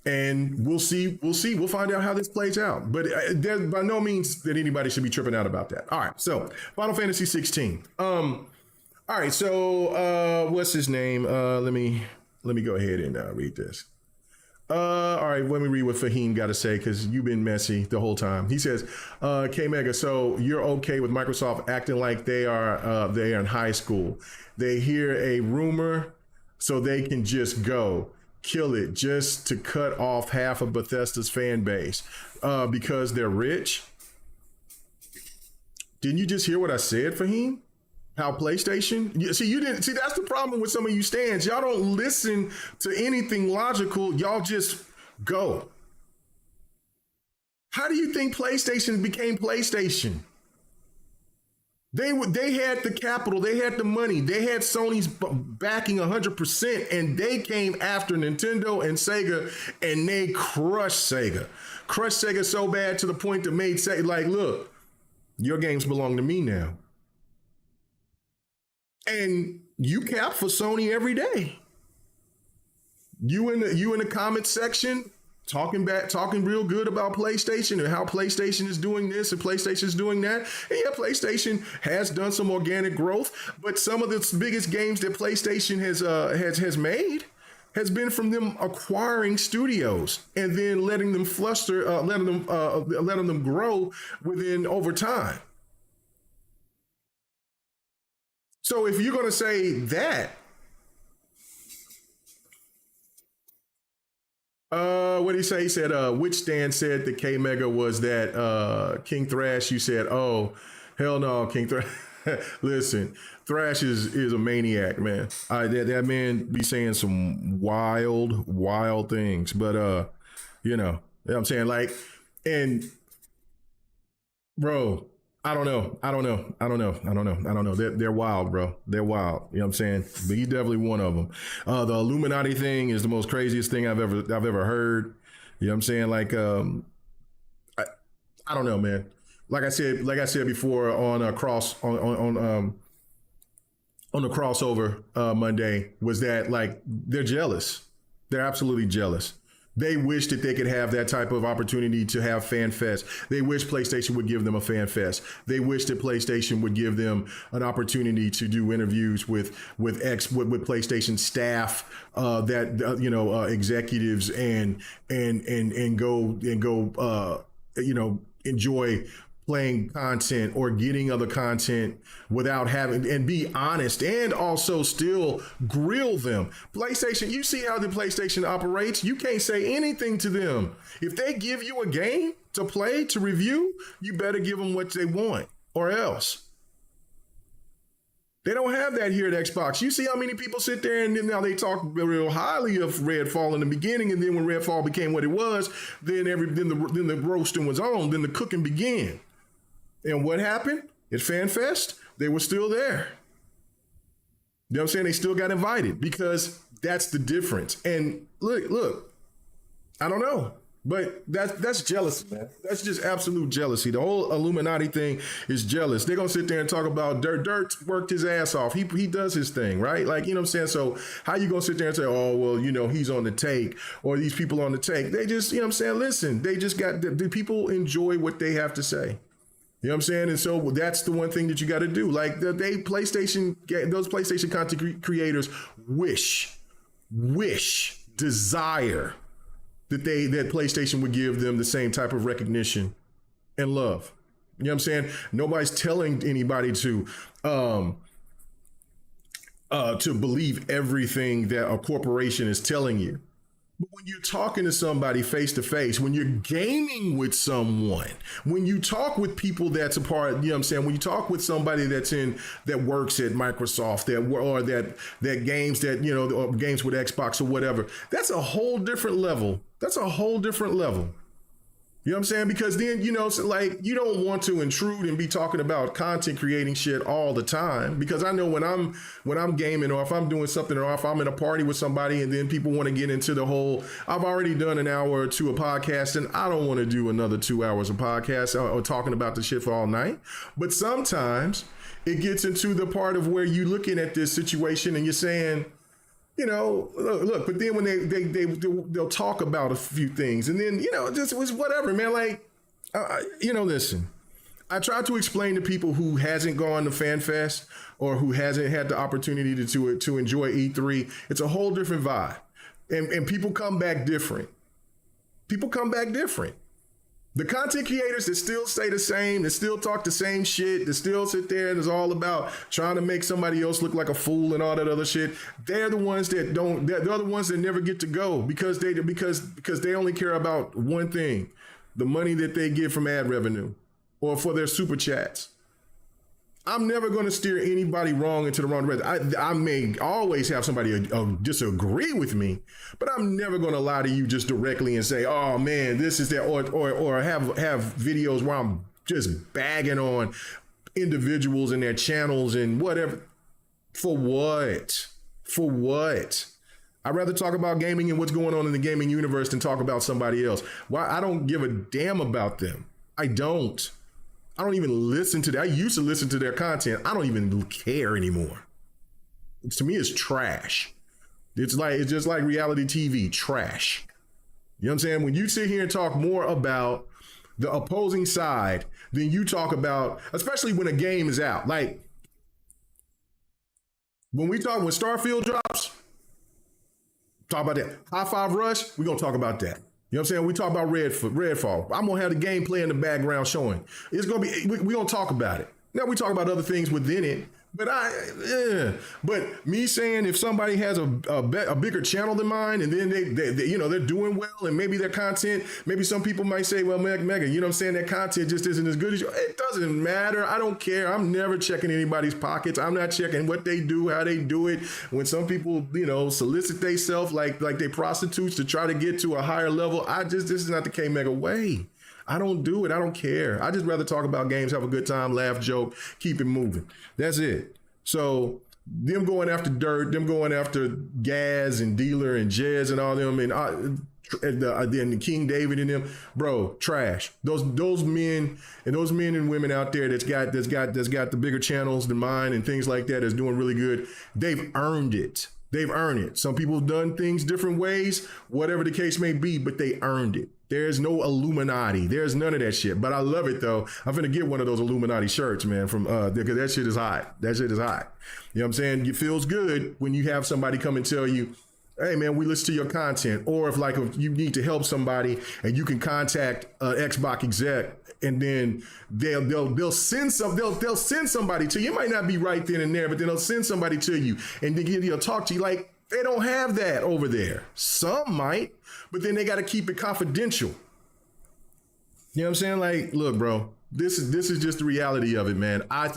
And we'll see. We'll find out how this plays out. But there's by no means that anybody should be tripping out about that. All right, so Final Fantasy 16. All right, so what's his name? Let me go ahead and read this. All right, let me read what Fahim got to say, because you've been messy the whole time. He says, K-Mega, so you're okay with Microsoft acting like they are in high school. They hear a rumor, so they can just go kill it just to cut off half of Bethesda's fan base because they're rich. Didn't you just hear what I said, Fahim? How PlayStation? You didn't see. That's the problem with some of you stands. Y'all don't listen to anything logical. Y'all just go. How do you think PlayStation became PlayStation? They had the capital, they had the money, they had Sony's backing 100%, and they came after Nintendo and Sega, and they crushed Sega so bad to the point that made Sega like, look, your games belong to me now, and you cap for Sony every day. You in the comments section talking real good about PlayStation and how PlayStation is doing this and PlayStation is doing that. And yeah, PlayStation has done some organic growth, but some of the biggest games that PlayStation has made has been from them acquiring studios and then letting them letting them grow within over time. So if you're going to say that, what did he say? He said, which Stan said that K Mega was that King Thrash? You said, oh, hell no, King Thrash. Listen, Thrash is a maniac, man. That man be saying some wild things. But you know what I'm saying? Like, and bro, I don't know. They're wild, bro. They're wild. You know what I'm saying? But he's definitely one of them. The Illuminati thing is the most craziest thing I've ever heard. You know what I'm saying? Like, I don't know, man. Like I said before on a on the crossover Monday, was that like they're jealous. They're absolutely jealous. They wish that they could have that type of opportunity to have Fan Fest. They wish PlayStation would give them a Fan Fest. They wish that PlayStation would give them an opportunity to do interviews with PlayStation staff, executives and go enjoy playing content or getting other content without having, and be honest, and also still grill them. PlayStation, you see how the PlayStation operates. You can't say anything to them. If they give you a game to play, to review, you better give them what they want, or else. They don't have that here at Xbox. You see how many people sit there and then now they talk real highly of Redfall in the beginning, and then when Redfall became what it was, then the roasting was on, then the cooking began. And what happened at FanFest? They were still there. You know what I'm saying? They still got invited because that's the difference. And look, I don't know, but that's jealousy, man. That's just absolute jealousy. The whole Illuminati thing is jealous. They're going to sit there and talk about Dirt. Dirt worked his ass off. He does his thing, right? Like, you know what I'm saying? So how you going to sit there and say, oh, well, he's on the take, or these people on the take? They just, you know what I'm saying? Listen, they just got, the people enjoy what they have to say. You know what I'm saying? And so that's the one thing that you got to do. Like those PlayStation content creators desire that PlayStation would give them the same type of recognition and love. You know what I'm saying? Nobody's telling anybody to believe everything that a corporation is telling you. But when you're talking to somebody face to face, when you're gaming with someone, when you talk with people that's a part, you know what I'm saying? When you talk with somebody that works at Microsoft, that games or games with Xbox or whatever, that's a whole different level. You know what I'm saying? Because then, you don't want to intrude and be talking about content creating shit all the time. Because I know when I'm gaming, or if I'm doing something, or if I'm in a party with somebody and then people want to get into the whole, I've already done an hour or two of podcast and I don't want to do another 2 hours of podcast or talking about the shit for all night. But sometimes it gets into the part of where you're looking at this situation and you're saying, look, but then when they'll talk about a few things and then, just was whatever, man. Like, listen, I try to explain to people who hasn't gone to FanFest or who hasn't had the opportunity to enjoy E3. It's a whole different vibe, and people come back different. The content creators that still stay the same, that still talk the same shit, that still sit there and it's all about trying to make somebody else look like a fool and all that other shit. They're the ones that don't. They're the ones that never get to go because they only care about one thing: the money that they get from ad revenue or for their super chats. I'm never going to steer anybody wrong into the wrong direction. I may always have somebody disagree with me, but I'm never going to lie to you just directly and say, oh man, this is that, or have videos where I'm just bagging on individuals and their channels and whatever. For what? For what? I'd rather talk about gaming and what's going on in the gaming universe than talk about somebody else. Why? I don't give a damn about them. I don't even listen to that. I used to listen to their content. I don't even care anymore. To me, it's trash. It's just like reality TV, trash. You know what I'm saying? When you sit here and talk more about the opposing side than you talk about, especially when a game is out. Like, when Starfield drops, talk about that. Hi-firush, we're going to talk about that. You know what I'm saying? We talk about Redfall. I'm going to have the gameplay in the background showing. It's going to be, we're going to talk about it. Now we talk about other things within it. But me saying if somebody has a bigger channel than mine and then they they're doing well and maybe their content, maybe some people might say, well, Mega, you know what I'm saying? That content just isn't as good as you. It doesn't matter. I don't care. I'm never checking anybody's pockets. I'm not checking what they do, how they do it. When some people, solicit themselves like they prostitutes to try to get to a higher level, this is not the K Mega way. I don't do it. I don't care. I just rather talk about games, have a good time, laugh, joke, keep it moving. That's it. So them going after Dirt, them going after Gaz and Dealer and Jez and all them and King David and them, bro, trash. Those men and women out there that's got the bigger channels than mine and things like that that's doing really good. They've earned it. They've earned it. Some people have done things different ways, whatever the case may be, but they earned it. There's no Illuminati. There's none of that shit. But I love it though. I'm finna get one of those Illuminati shirts, man, from because that shit is hot. That shit is hot. You know what I'm saying? It feels good when you have somebody come and tell you, hey man, we listen to your content. Or if you need to help somebody and you can contact Xbox exec and then they'll send somebody to you. It might not be right then and there, but then they'll send somebody to you and then they'll talk to you. Like, they don't have that over there. Some might, but then they got to keep it confidential. You know what I'm saying? Like, look, bro, this is just the reality of it, man. I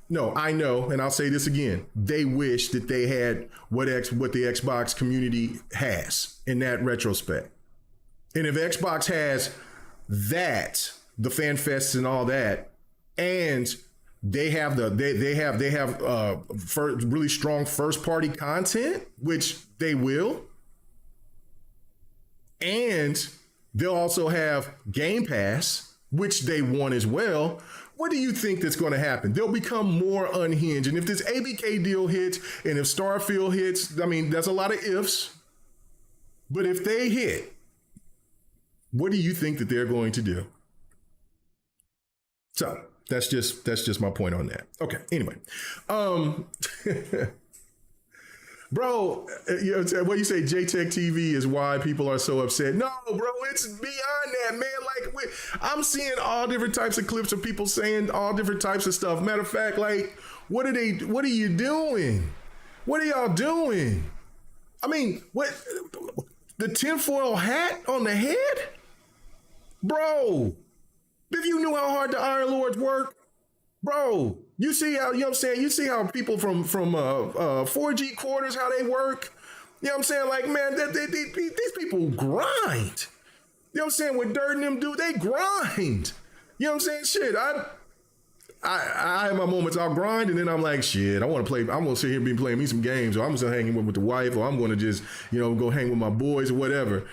know, and I'll say this again. They wish that they had what the Xbox community has in that retrospect. And if Xbox has that, the fan fests and all that, and they have really strong first party content, which they will. And they'll also have Game Pass, which they want as well. What do you think that's going to happen? They'll become more unhinged. And if this ABK deal hits and if Starfield hits, I mean, that's a lot of ifs. But if they hit, what do you think that they're going to do? So that's just my point on that. Okay. Anyway, bro, what you say, JTech TV is why people are so upset. No, bro, it's beyond that, man. Like, I'm seeing all different types of clips of people saying all different types of stuff. Matter of fact, like, what are you doing? What are y'all doing? I mean, what, the tinfoil hat on the head? Bro, if you knew how hard the Iron Lords work, bro, you see how, you know what I'm saying? You see how people from 4G quarters, how they work? You know what I'm saying? Like, man, these people grind. You know what I'm saying? What Dirt and them do, they grind. You know what I'm saying? Shit, I have my moments, I'll grind, and then I'm like, shit, I'm gonna sit here and be playing me some games, or I'm gonna hang with the wife, or I'm gonna just, go hang with my boys or whatever.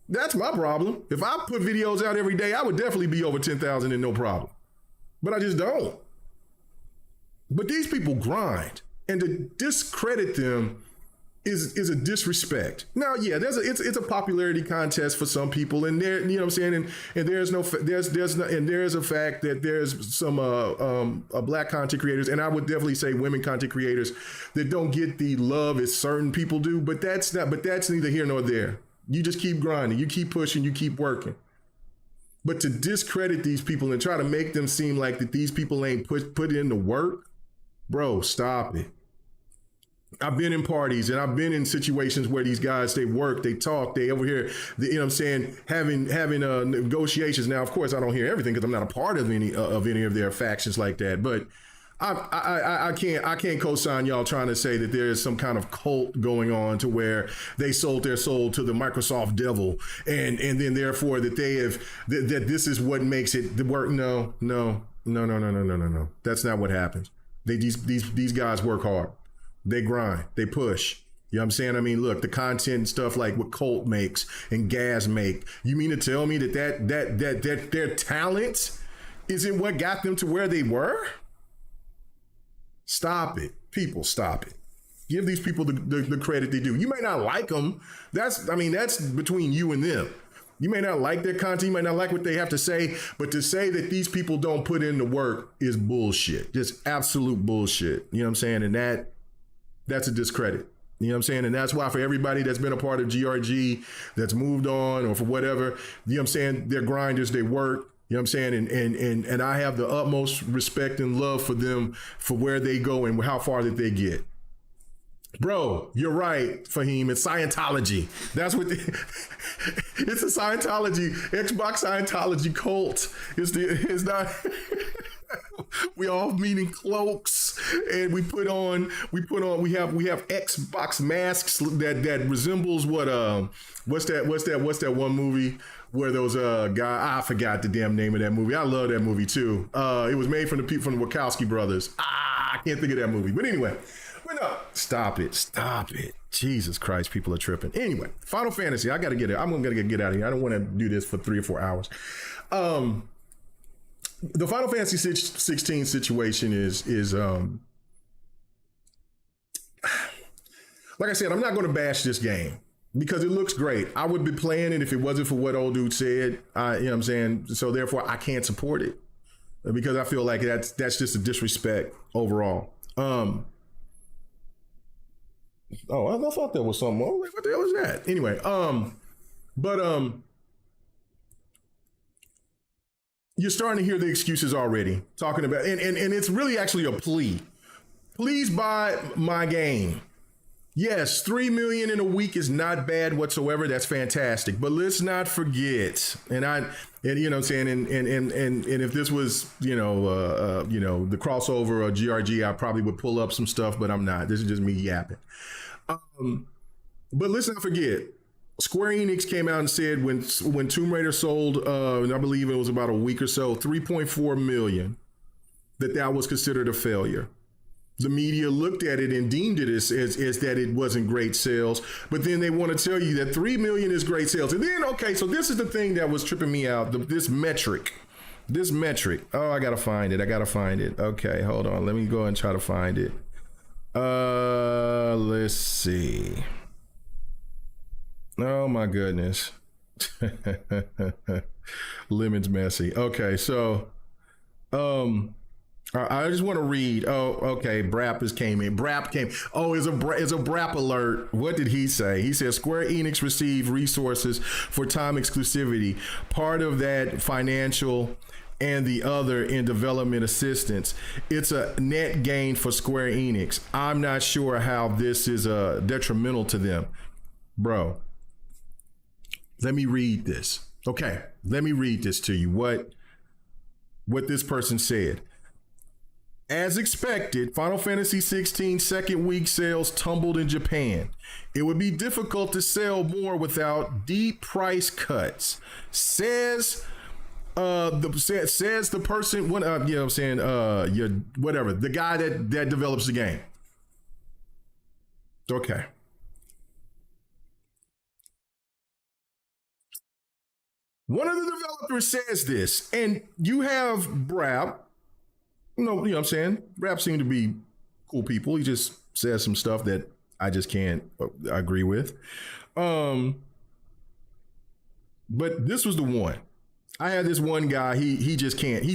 That's my problem. If I put videos out every day, I would definitely be over 10,000 and no problem. But I just don't. But these people grind, and to discredit them is a disrespect. Now, yeah, it's a popularity contest for some people, and there, you know what I'm saying, and there's a fact that there's some black content creators, and I would definitely say women content creators that don't get the love as certain people do. But that's neither here nor there. You just keep grinding, you keep pushing, you keep working. But to discredit these people and try to make them seem like that these people ain't put in the work, bro, stop it. I've been in parties and I've been in situations where these guys, they work, they talk, they over here, you know what I'm saying, having negotiations. Now, of course, I don't hear everything because I'm not a part of any of their factions like that. But I can't co-sign y'all trying to say that there is some kind of cult going on to where they sold their soul to the Microsoft devil, and then therefore that they have that this is what makes it work. No. That's not what happens. These guys work hard. They grind. They push. You know what I'm saying? I mean, look, the content and stuff like what Colt makes and Gaz make. You mean to tell me that their talent isn't what got them to where they were? Stop it. People, stop it. Give these people the credit they do. You may not like them. That's between you and them. You may not like their content. You might not like what they have to say. But to say that these people don't put in the work is bullshit. Just absolute bullshit. You know what I'm saying? And that's a discredit. You know what I'm saying? And that's why for everybody that's been a part of GRG, that's moved on or for whatever, you know what I'm saying? They're grinders, they work. You know what I'm saying? And I have the utmost respect and love for them for where they go and how far that they get. Bro, you're right, Fahim. It's Scientology. That's what it's a Scientology, Xbox Scientology cult. It's not we all meaning cloaks, and we have Xbox masks that resembles what's that one movie where those guy, I forgot the damn name of that movie. I love that movie too. It was made from the people from the Wachowski brothers. I can't think of that movie. But anyway, no, stop it. Jesus Christ, people are tripping. Anyway, Final Fantasy, I gotta get it. I'm gonna get out of here. I don't want to do this for 3 or 4 hours. The Final Fantasy 16 situation is like I said, I'm not going to bash this game because it looks great. I would be playing it if it wasn't for what old dude said. You know what I'm saying? So therefore, I can't support it because I feel like that's just a disrespect overall. Oh, I thought that was something. What the hell is that? Anyway, you're starting to hear the excuses already talking about, and it's really actually a plea. Please buy my game. Yes, 3 million in a week is not bad whatsoever. That's fantastic. But let's not forget, and you know what I'm saying, and if this was, the crossover or GRG, I probably would pull up some stuff, but I'm not. This is just me yapping. But let's not forget, Square Enix came out and said when Tomb Raider sold, I believe it was about a week or so, 3.4 million, that was considered a failure. The media looked at it and deemed it as that it wasn't great sales, but then they want to tell you that 3 million is great sales. And then, okay, so this is the thing that was tripping me out, this metric. Oh, I gotta find it. Okay, hold on. Let me go and try to find it. Let's see. Oh my goodness. Lemon's messy. Okay, so I just want to read. Oh, okay. Brap came in. Oh, it's a Brap alert. What did he say? He says Square Enix received resources for time exclusivity. Part of that financial and the other in development assistance. It's a net gain for Square Enix. I'm not sure how this is detrimental to them. Bro, let me read this. Okay, let me read this to you. What this person said. As expected, Final Fantasy XVI second week sales tumbled in Japan. It would be difficult to sell more without deep price cuts, says the person. You know what I'm saying? Whatever, the guy that develops the game. Okay. One of the developers says this, and you have Brap. You know what I'm saying? Brap seem to be cool people. He just says some stuff that I just can't agree with. But this was the one. I had this one guy. He just can't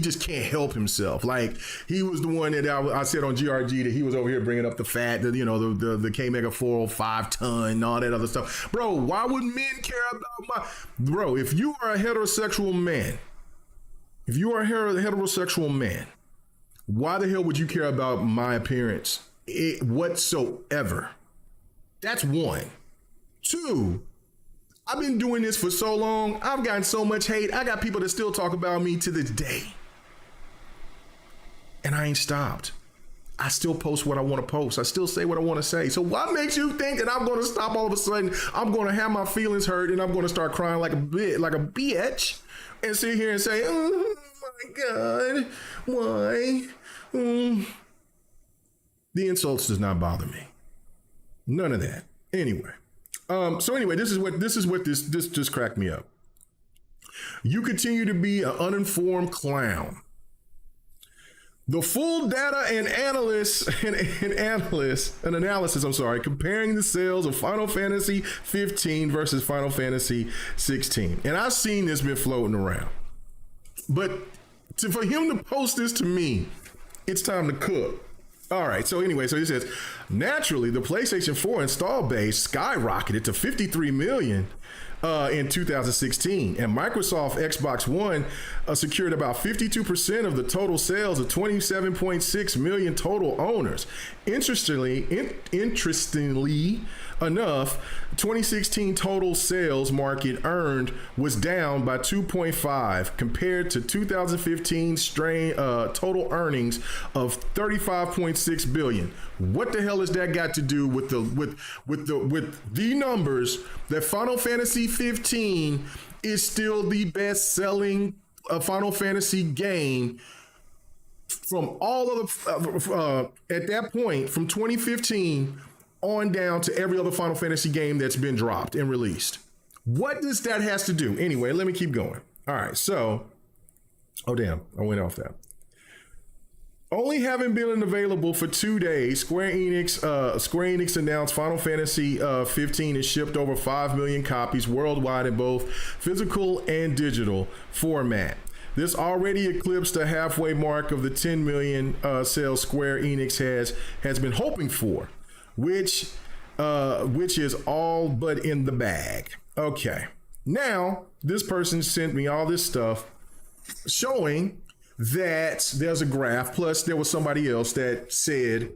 help himself. Like, he was the one that I said on GRG that he was over here bringing up the fat, that the K Mega 405 ton and all that other stuff. Bro, why would men care about bro? If you are a heterosexual man, why the hell would you care about my appearance whatsoever? That's one. Two, I've been doing this for so long. I've gotten so much hate. I got people that still talk about me to this day. And I ain't stopped. I still post what I want to post. I still say what I want to say. So what makes you think that I'm going to stop all of a sudden? I'm going to have my feelings hurt and I'm going to start crying like a bitch and sit here and say, oh my God, why? The insults does not bother me. None of that. Anyway. So anyway, this is what this just cracked me up. You continue to be an uninformed clown. The full data and analysis, comparing the sales of Final Fantasy 15 versus Final Fantasy 16. And I've seen this been floating around. But for him to post this to me, it's time to cook. All right, so anyway, so he says, naturally, the PlayStation 4 install base skyrocketed to 53 million in 2016, and Microsoft Xbox One secured about 52% of the total sales of 27.6 million total owners. Interestingly enough, 2016 total sales market earned was down by 2.5 compared to 2015 total earnings of 35.6 billion. What the hell has that got to do with the numbers that Final Fantasy 15 is still the best selling Final Fantasy game from all of the at that point from 2015 on down to every other Final Fantasy game that's been dropped and released? What does that has to do? Anyway, let me keep going. All right, so, oh damn, I went off that. Only having been available for 2 days, Square Enix announced Final Fantasy 15 has shipped over 5 million copies worldwide in both physical and digital format. This already eclipsed the halfway mark of the 10 million sales Square Enix has been hoping for, which is all but in the bag. Okay, now this person sent me all this stuff showing that there's a graph, plus there was somebody else that said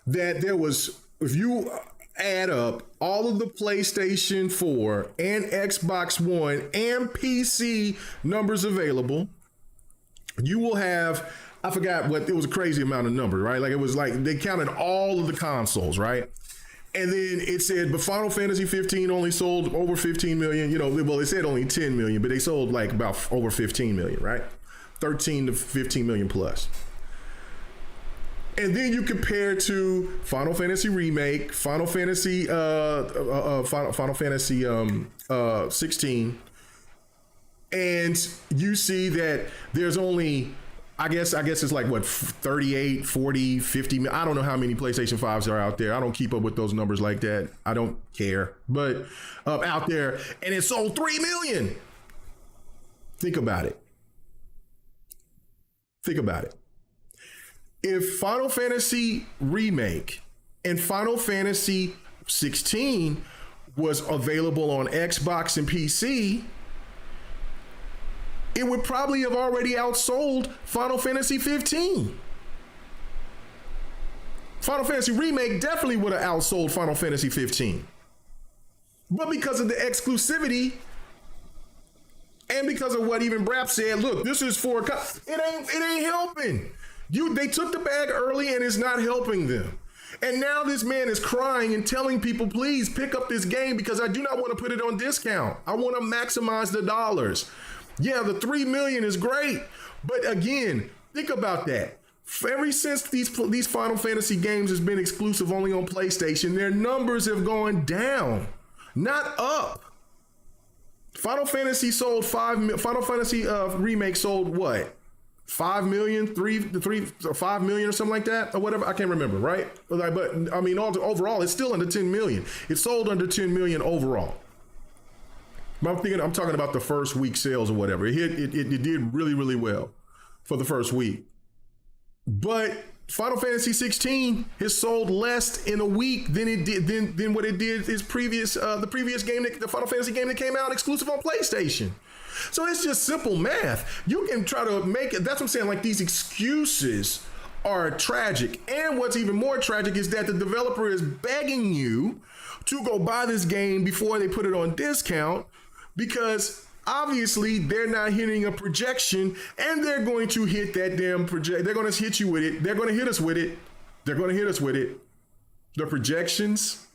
that there was, if you add up all of the PlayStation 4 and Xbox One and PC numbers available, you will have, I forgot what, it was a crazy amount of numbers, right? Like it was like they counted all of the consoles, right? And then it said, but Final Fantasy 15 only sold over 15 million, well, it said only 10 million, but they sold like about over 15 million, right? 13 to 15 million plus. And then you compare to Final Fantasy Remake, Final Fantasy 16, and you see that there's only, I guess it's like what, 38, 40, 50, I don't know how many PlayStation 5s are out there. I don't keep up with those numbers like that. I don't care, but out there, and it sold 3 million. Think about it. Think about it. If Final Fantasy Remake and Final Fantasy 16 was available on Xbox and PC, it would probably have already outsold Final Fantasy 15. Final Fantasy Remake definitely would have outsold Final Fantasy 15. But because of the exclusivity, and because of what even Brap said, look, this is for it ain't helping. They took the bag early and it's not helping them. And now this man is crying and telling people, please pick up this game because I do not want to put it on discount. I want to maximize the dollars. Yeah, the 3 million is great. But again, think about that. Ever since these Final Fantasy games has been exclusive only on PlayStation, their numbers have gone down, not up. Final Fantasy Remake sold what? 5 million, 5 million or something like that, or whatever. I can't remember, right? But I mean, overall, it's still under 10 million. It sold under 10 million overall. I'm talking about the first week sales or whatever. It did really, really well for the first week. But Final Fantasy 16 has sold less in a week than it did than what it did the previous game, the Final Fantasy game that came out exclusive on PlayStation. So it's just simple math. You can try to make it. That's what I'm saying. Like, these excuses are tragic. And what's even more tragic is that the developer is begging you to go buy this game before they put it on discount, because obviously they're not hitting a projection, and they're going to hit that damn project. They're going to hit you with it. They're going to hit us with it They're going to hit us with it. The projections,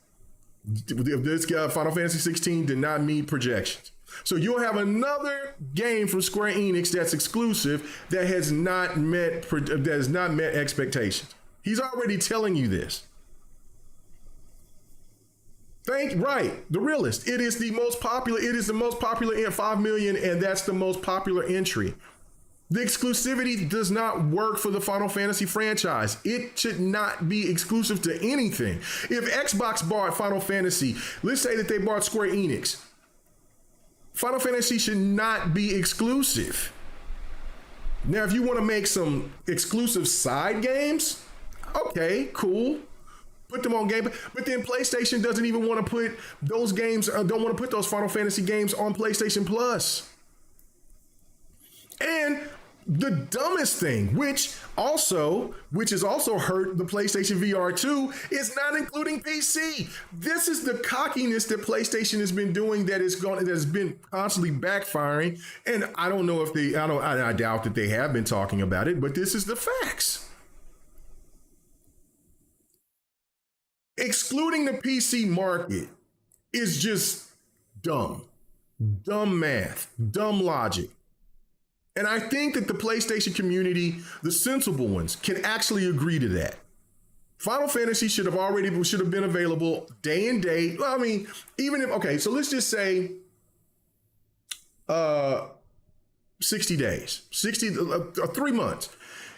this Final Fantasy 16 did not meet projections. So you'll have another game from Square Enix that's exclusive that has not met expectations. He's already telling you this. Right, the realist. It is the most popular. It is the most popular in 5 million, and that's the most popular entry. The exclusivity does not work for the Final Fantasy franchise. It should not be exclusive to anything. If Xbox bought Final Fantasy, let's say that they bought Square Enix, Final Fantasy should not be exclusive. Now, if you want to make some exclusive side games, okay, cool. Put them on Game Pass. But then PlayStation doesn't even want to put those games, don't want to put those Final Fantasy games on PlayStation Plus. And the dumbest thing, which has also hurt the PlayStation VR 2, is not including PC. This is the cockiness that PlayStation has been doing that has been constantly backfiring. And I don't know if I doubt that they have been talking about it, but this is the facts. Excluding the PC market is just dumb math, dumb logic. And I think that the PlayStation community, the sensible ones, can actually agree to that. Final Fantasy should have been available day and date. Well, I mean, even if, okay, so let's just say 60 days, 3 months.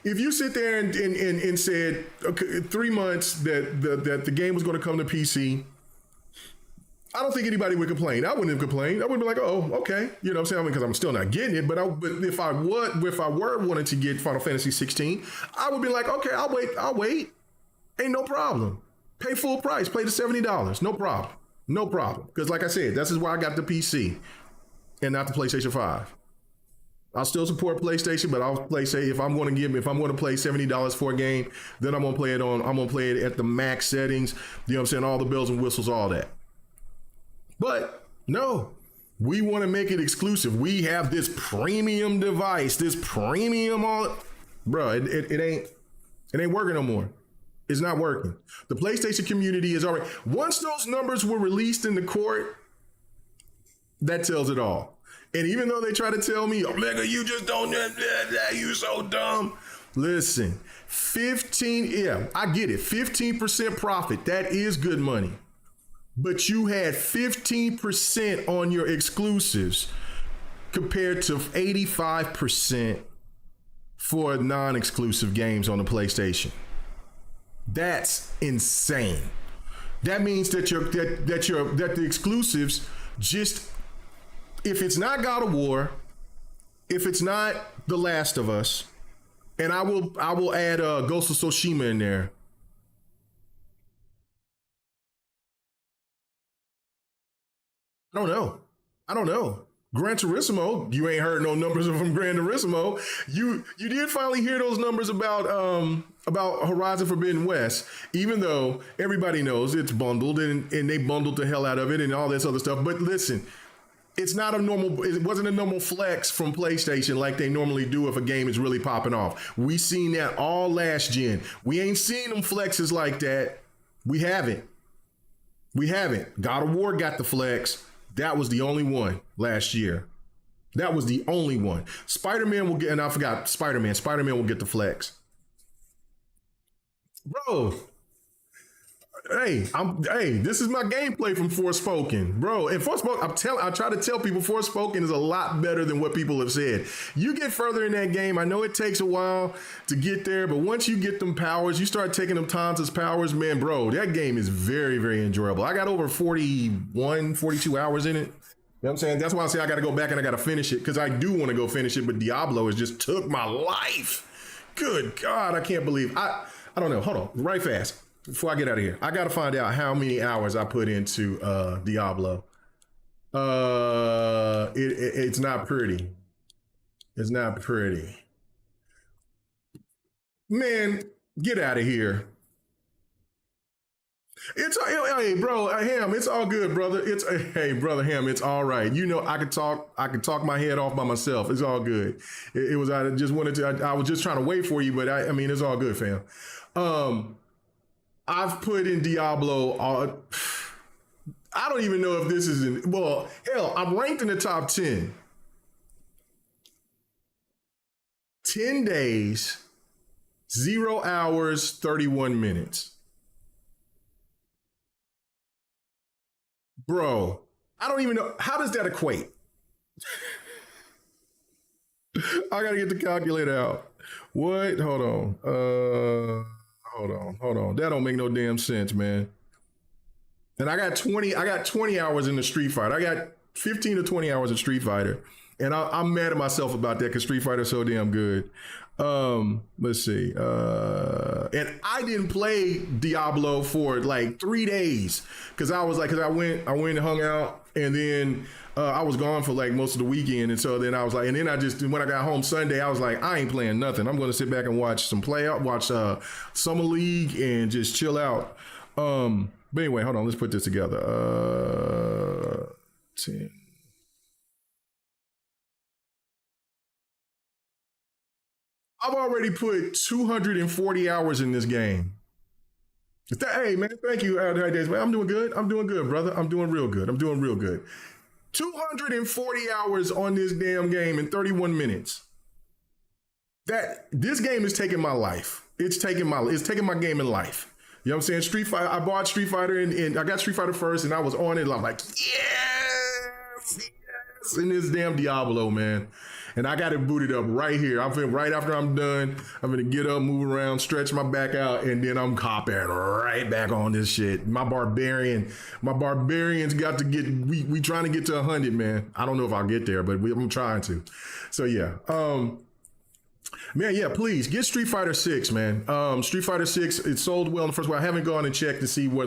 If you sit there and said, okay, 3 months that the game was going to come to PC, I don't think anybody would complain. I wouldn't have complained. I would be like, oh, okay. You know what I'm saying? Because I'm still not getting it. But if I were wanting to get Final Fantasy 16, I would be like, okay, I'll wait. Ain't no problem. Pay full price. Pay the $70. No problem. Because like I said, this is why I got the PC and not the PlayStation 5. I'll still support PlayStation, but if I'm going to play $70 for a game, then I'm going to play it at the max settings. You know what I'm saying? All the bells and whistles, all that. But no, we want to make it exclusive. We have this premium device, this premium bro. It ain't working no more. It's not working. The PlayStation community is already, once those numbers were released in the court, that tells it all. And even though they try to tell me, Omega, you just don't, you so dumb. Listen, I get it. 15% profit. That is good money. But you had 15% on your exclusives compared to 85% for non-exclusive games on the PlayStation. That's insane. That means that the exclusives just, if it's not God of War, if it's not The Last of Us, and I will add Ghost of Tsushima in there. I don't know. Gran Turismo, you ain't heard no numbers from Gran Turismo. You did finally hear those numbers about Horizon Forbidden West, even though everybody knows it's bundled and they bundled the hell out of it and all this other stuff. But listen, it wasn't a normal flex from PlayStation like they normally do if a game is really popping off. We seen that all last gen. We ain't seen them flexes like that. We haven't. God of War got the flex. That was the only one last year. That was the only one. Spider-Man will get, and I forgot Spider-Man. Spider-Man will get the flex. Bro, hey, this is my gameplay from Forspoken, bro. And Forspoken, I try to tell people Forspoken is a lot better than what people have said. You get further in that game, I know it takes a while to get there, but once you get them powers, you start taking them Tanta's powers, man, bro, that game is very, very enjoyable. I got over 42 hours in it. You know what I'm saying? That's why I say I got to go back and I got to finish it, because I do want to go finish it, but Diablo has just took my life. Good God, I can't believe. I don't know. Hold on, right fast. Before I get out of here, I got to find out how many hours I put into Diablo. It's not pretty. It's not pretty. Man, get out of here. Hey, bro, Ham, it's all good, brother. Hey, brother Ham, it's all right. You know, I could talk my head off by myself. It's all good. I was just trying to wait for you, but I mean, it's all good, fam. I've put in Diablo. I don't even know if this is in. Well, hell, I'm ranked in the top 10. 10 days, 0 hours, 31 minutes. Bro, I don't even know. How does that equate? I gotta get the calculator out. What? Hold on. Hold on. That don't make no damn sense, man. And I got 20 hours in the Street Fighter. I got 15 to 20 hours in Street Fighter. And I'm mad at myself about that because Street Fighter's so damn good. Let's see. And I didn't play Diablo for like 3 days because I went and hung out, and then I was gone for like most of the weekend, and so then I was like, and then when I got home Sunday, I was like, I ain't playing nothing. I'm going to sit back and watch Summer League and just chill out. But anyway, hold on, let's put this together. 10. I've already put 240 hours in this game. Hey man, thank you. I'm doing good. I'm doing good, brother. I'm doing real good. 240 hours on this damn game in 31 minutes. This game is taking my life. It's taking my game in life. You know what I'm saying? Street Fighter. I bought Street Fighter and I got Street Fighter first, and I was on it. And I'm like, yes, in this damn Diablo, man. And I got it booted up right here. Right after I'm done, I'm gonna get up, move around, stretch my back out, and then I'm copping right back on this shit. My barbarians got to get. We trying to get to 100, man. I don't know if I'll get there, but I'm trying to. So yeah. Man, yeah, please get Street Fighter 6, man. Street Fighter 6, it sold well in the first one. I haven't gone and checked to see where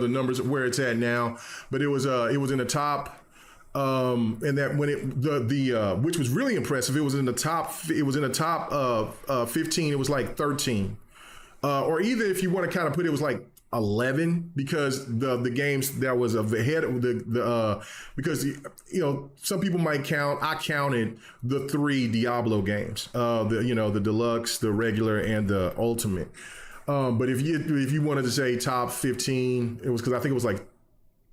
it's at now, but it was in the top. And that when which was really impressive, it was in the top 15. It was like 13, or either if you want to kind of put it was like 11, because the games that was ahead of because some people might count. I counted the 3 Diablo games, the deluxe, the regular, and the ultimate. But if you wanted to say top 15, it was because I think it was like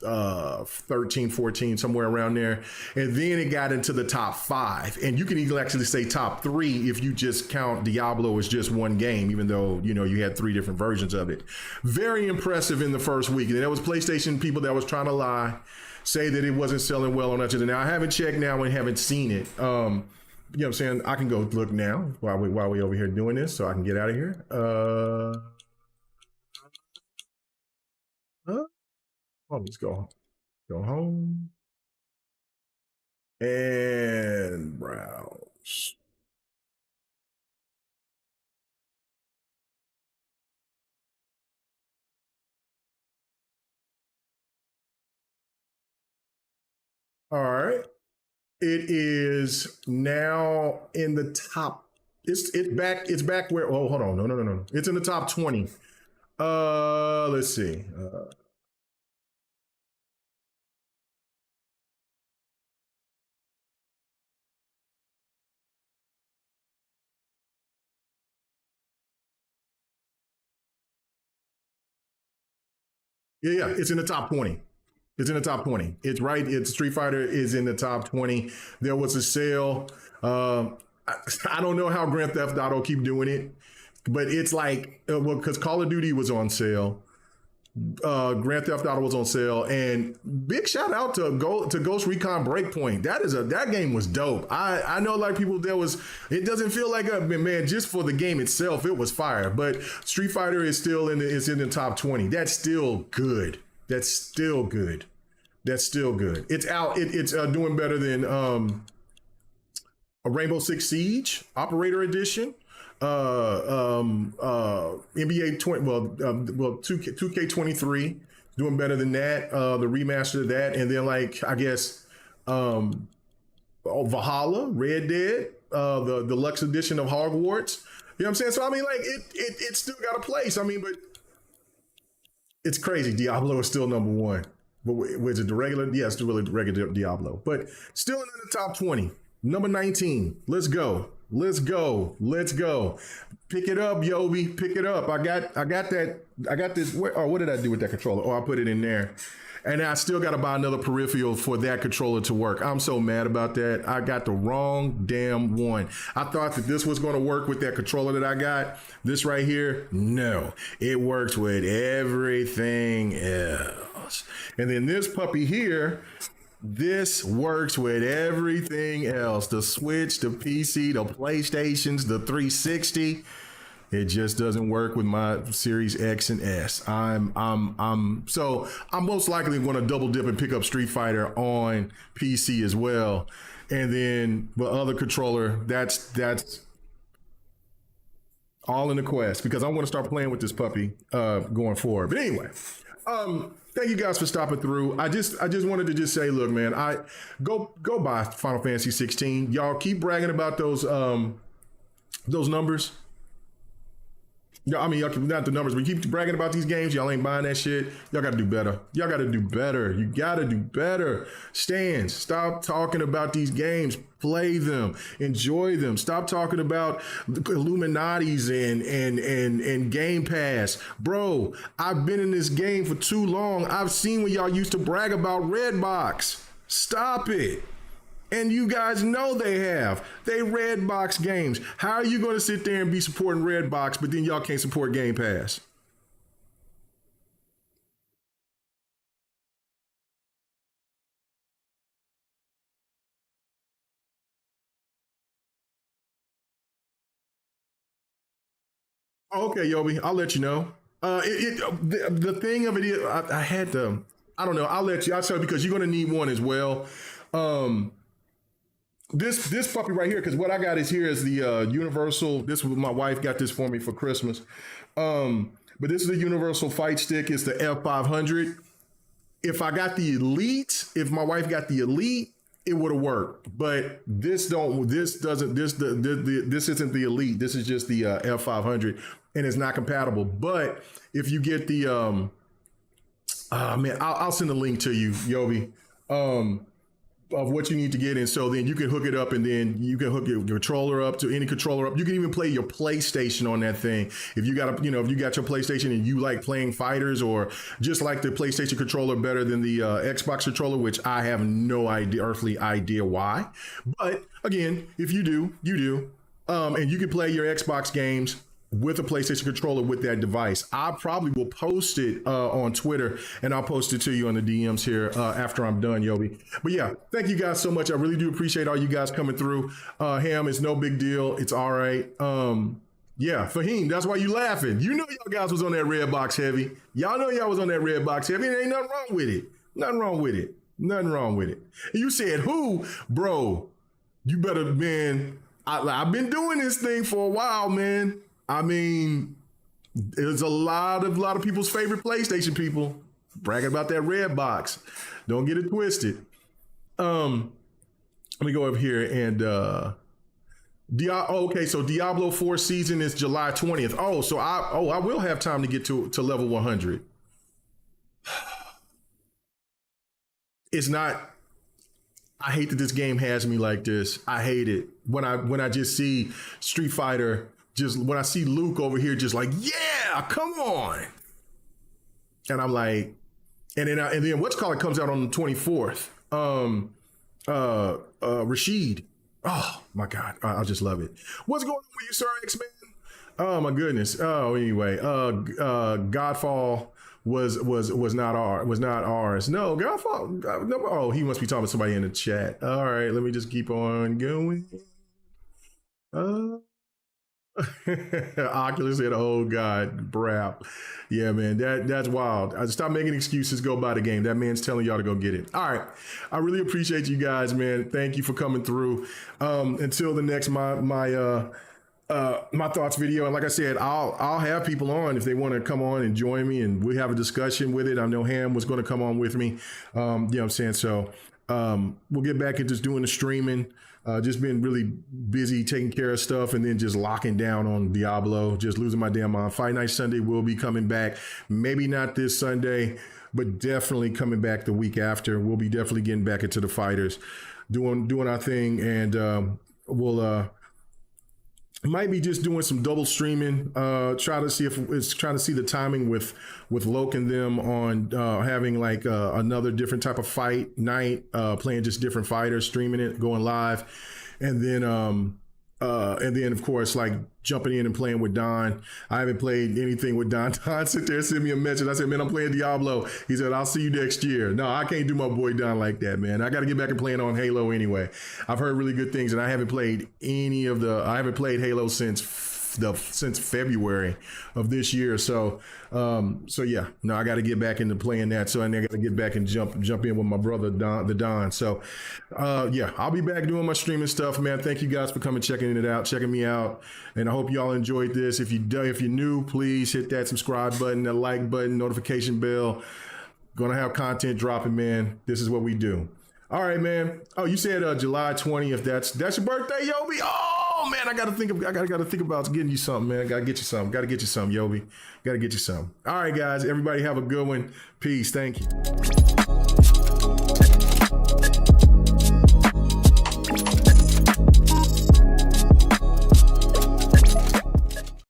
13, 14, somewhere around there. And then it got into the top 5. And you can even actually say top 3 if you just count Diablo as just one game, even though, you had 3 different versions of it. Very impressive in the first week. And there was PlayStation people that was trying to lie, say that it wasn't selling well on that. Now, I haven't checked now and haven't seen it. You know what I'm saying? I can go look now while we over here doing this, so I can get out of here. Let's go home and browse. All right. It is now in the top. It's back where, oh, hold on. No. It's in the top 20. Let's see. Yeah, it's in the top 20. It's in the top 20. It's right. It's Street Fighter is in the top 20. There was a sale. I don't know how Grand Theft Auto keep doing it, but it's like, because Call of Duty was on sale. Grand Theft Auto was on sale, and big shout out to Ghost Recon Breakpoint. That game was dope. I know like people it doesn't feel like man, just for the game itself it was fire, but Street Fighter is still in the top 20. That's still good. It's out. It's doing better than a Rainbow Six Siege Operator Edition. NBA 20, 2K23 doing better than that. The remaster of that, and then like I guess Valhalla, Red Dead, the deluxe edition of Hogwarts. You know what I'm saying? So I mean, like it still got a place. I mean, but it's crazy. Diablo is still number 1. But was it the regular? Yeah, it's really the regular Diablo, but still in the top 20. Number 19. Let's go. Pick it up, Yobi. Pick it up. I got this. Oh, what did I do with that controller? Oh, I put it in there. And I still got to buy another peripheral for that controller to work. I'm so mad about that. I got the wrong damn one. I thought that this was going to work with that controller that I got. This right here, no. It works with everything else. And then this puppy here, this works with everything else. The Switch, the PC, the PlayStations, the 360. It just doesn't work with my Series X and S. So I'm most likely going to double dip and pick up Street Fighter on PC as well. And then the other controller, that's all in the quest because I want to start playing with this puppy going forward. But anyway, thank you guys for stopping through. I just wanted to just say, look, man, I go buy Final Fantasy 16. Y'all keep bragging about those numbers. Yeah, I mean, y'all can, not the numbers, but keep bragging about these games. Y'all ain't buying that shit. Y'all got to do better. Y'all got to do better. You got to do better. Stans, stop talking about these games. Play them. Enjoy them. Stop talking about Illuminati's and Game Pass. Bro, I've been in this game for too long. I've seen when y'all used to brag about Redbox. Stop it. And you guys know they have. They Redbox games. How are you going to sit there and be supporting Redbox, but then y'all can't support Game Pass? Okay, Yobi, I'll let you know. The thing of it is, I had to, I don't know, I'll tell you because you're going to need one as well. Um, this puppy right here, because what I got is here is the Universal. This was my wife got this for me for Christmas. But this is the Universal Fight Stick. It's the F500. If I got the Elite, if my wife got the Elite, it would have worked. But this don't. This doesn't. This isn't the Elite. This is just the F500, and it's not compatible. But if you get the man, I'll send a link to you, Yobi. Of what you need to get in, so then you can hook it up, and then you can hook your controller up to any controller up. You can even play your PlayStation on that thing. If you got if you got your PlayStation and you like playing fighters, or just like the PlayStation controller better than the Xbox controller, which I have no earthly idea why. But again, if you do, you do, and you can play your Xbox games with a PlayStation controller with that device. I probably will post it on Twitter, and I'll post it to you on the DMs here after I'm done, Yobi. But yeah, thank you guys so much. I really do appreciate all you guys coming through. Ham, it's no big deal. It's all right. Yeah, Fahim, that's why you laughing. You know y'all guys was on that red box heavy. Y'all know y'all was on that red box heavy. There ain't nothing wrong with it. Nothing wrong with it. Nothing wrong with it. And you said who? Bro, you better, man. I've been doing this thing for a while, man. I mean, it's a lot of people's favorite PlayStation people bragging about that red box. Don't get it twisted. Let me go up here and okay, so Diablo 4 season is July 20th. So I will have time to get to level 100. It's not. I hate that this game has me like this. I hate it when I just see Street Fighter. Just when I see Luke over here, just like, yeah, come on. And I'm like, and then what's called comes out on the 24th. Rashid. Oh my God. I just love it. What's going on with you, Sir X-Man? Oh my goodness. Oh, anyway, Godfall was not ours. No, Godfall. No, oh, he must be talking to somebody in the chat. All right, let me just keep on going. Oculus said, "Oh God, brap." Yeah, man, that's wild. I stop making excuses. Go buy the game. That man's telling y'all to go get it. All right, I really appreciate you guys, man. Thank you for coming through. Until the next my thoughts video, and like I said, I'll have people on if they want to come on and join me, and we have a discussion with it. I know Ham was going to come on with me. You know what I'm saying? So we'll get back into just doing the streaming. Just been really busy taking care of stuff, and then just locking down on Diablo, just losing my damn mind. Fight Night Sunday will be coming back. Maybe not this Sunday, but definitely coming back the week after. We'll be definitely getting back into the fighters, doing our thing, and we'll Might be just doing some double streaming. Try to see if it's trying to see the timing with Loke and them on having like another different type of fight night, playing just different fighters, streaming it, going live, and then of course like jumping in and playing with Don. I haven't played anything with Don. Don sit there, send me a message. I said, man, I'm playing Diablo. He said, I'll see you next year. No, I can't do my boy Don like that, man. I got to get back and playing on Halo anyway. I've heard really good things, and I haven't played I haven't played Halo since February of this year. So yeah, no, I got to get back into playing that. So I got to get back and jump in with my brother Don. So yeah, I'll be back doing my streaming stuff, man. Thank you guys for checking me out, and I hope y'all enjoyed this. If you're new, please hit that subscribe button, that like button, notification bell. Gonna have content dropping, man. This is what we do. All right, man. Oh, you said July 20th. That's your birthday, Yobi. Oh man, I gotta think about getting you something, man. Gotta get you something, Yobi. Gotta get you something. All right, guys. Everybody have a good one. Peace. Thank you.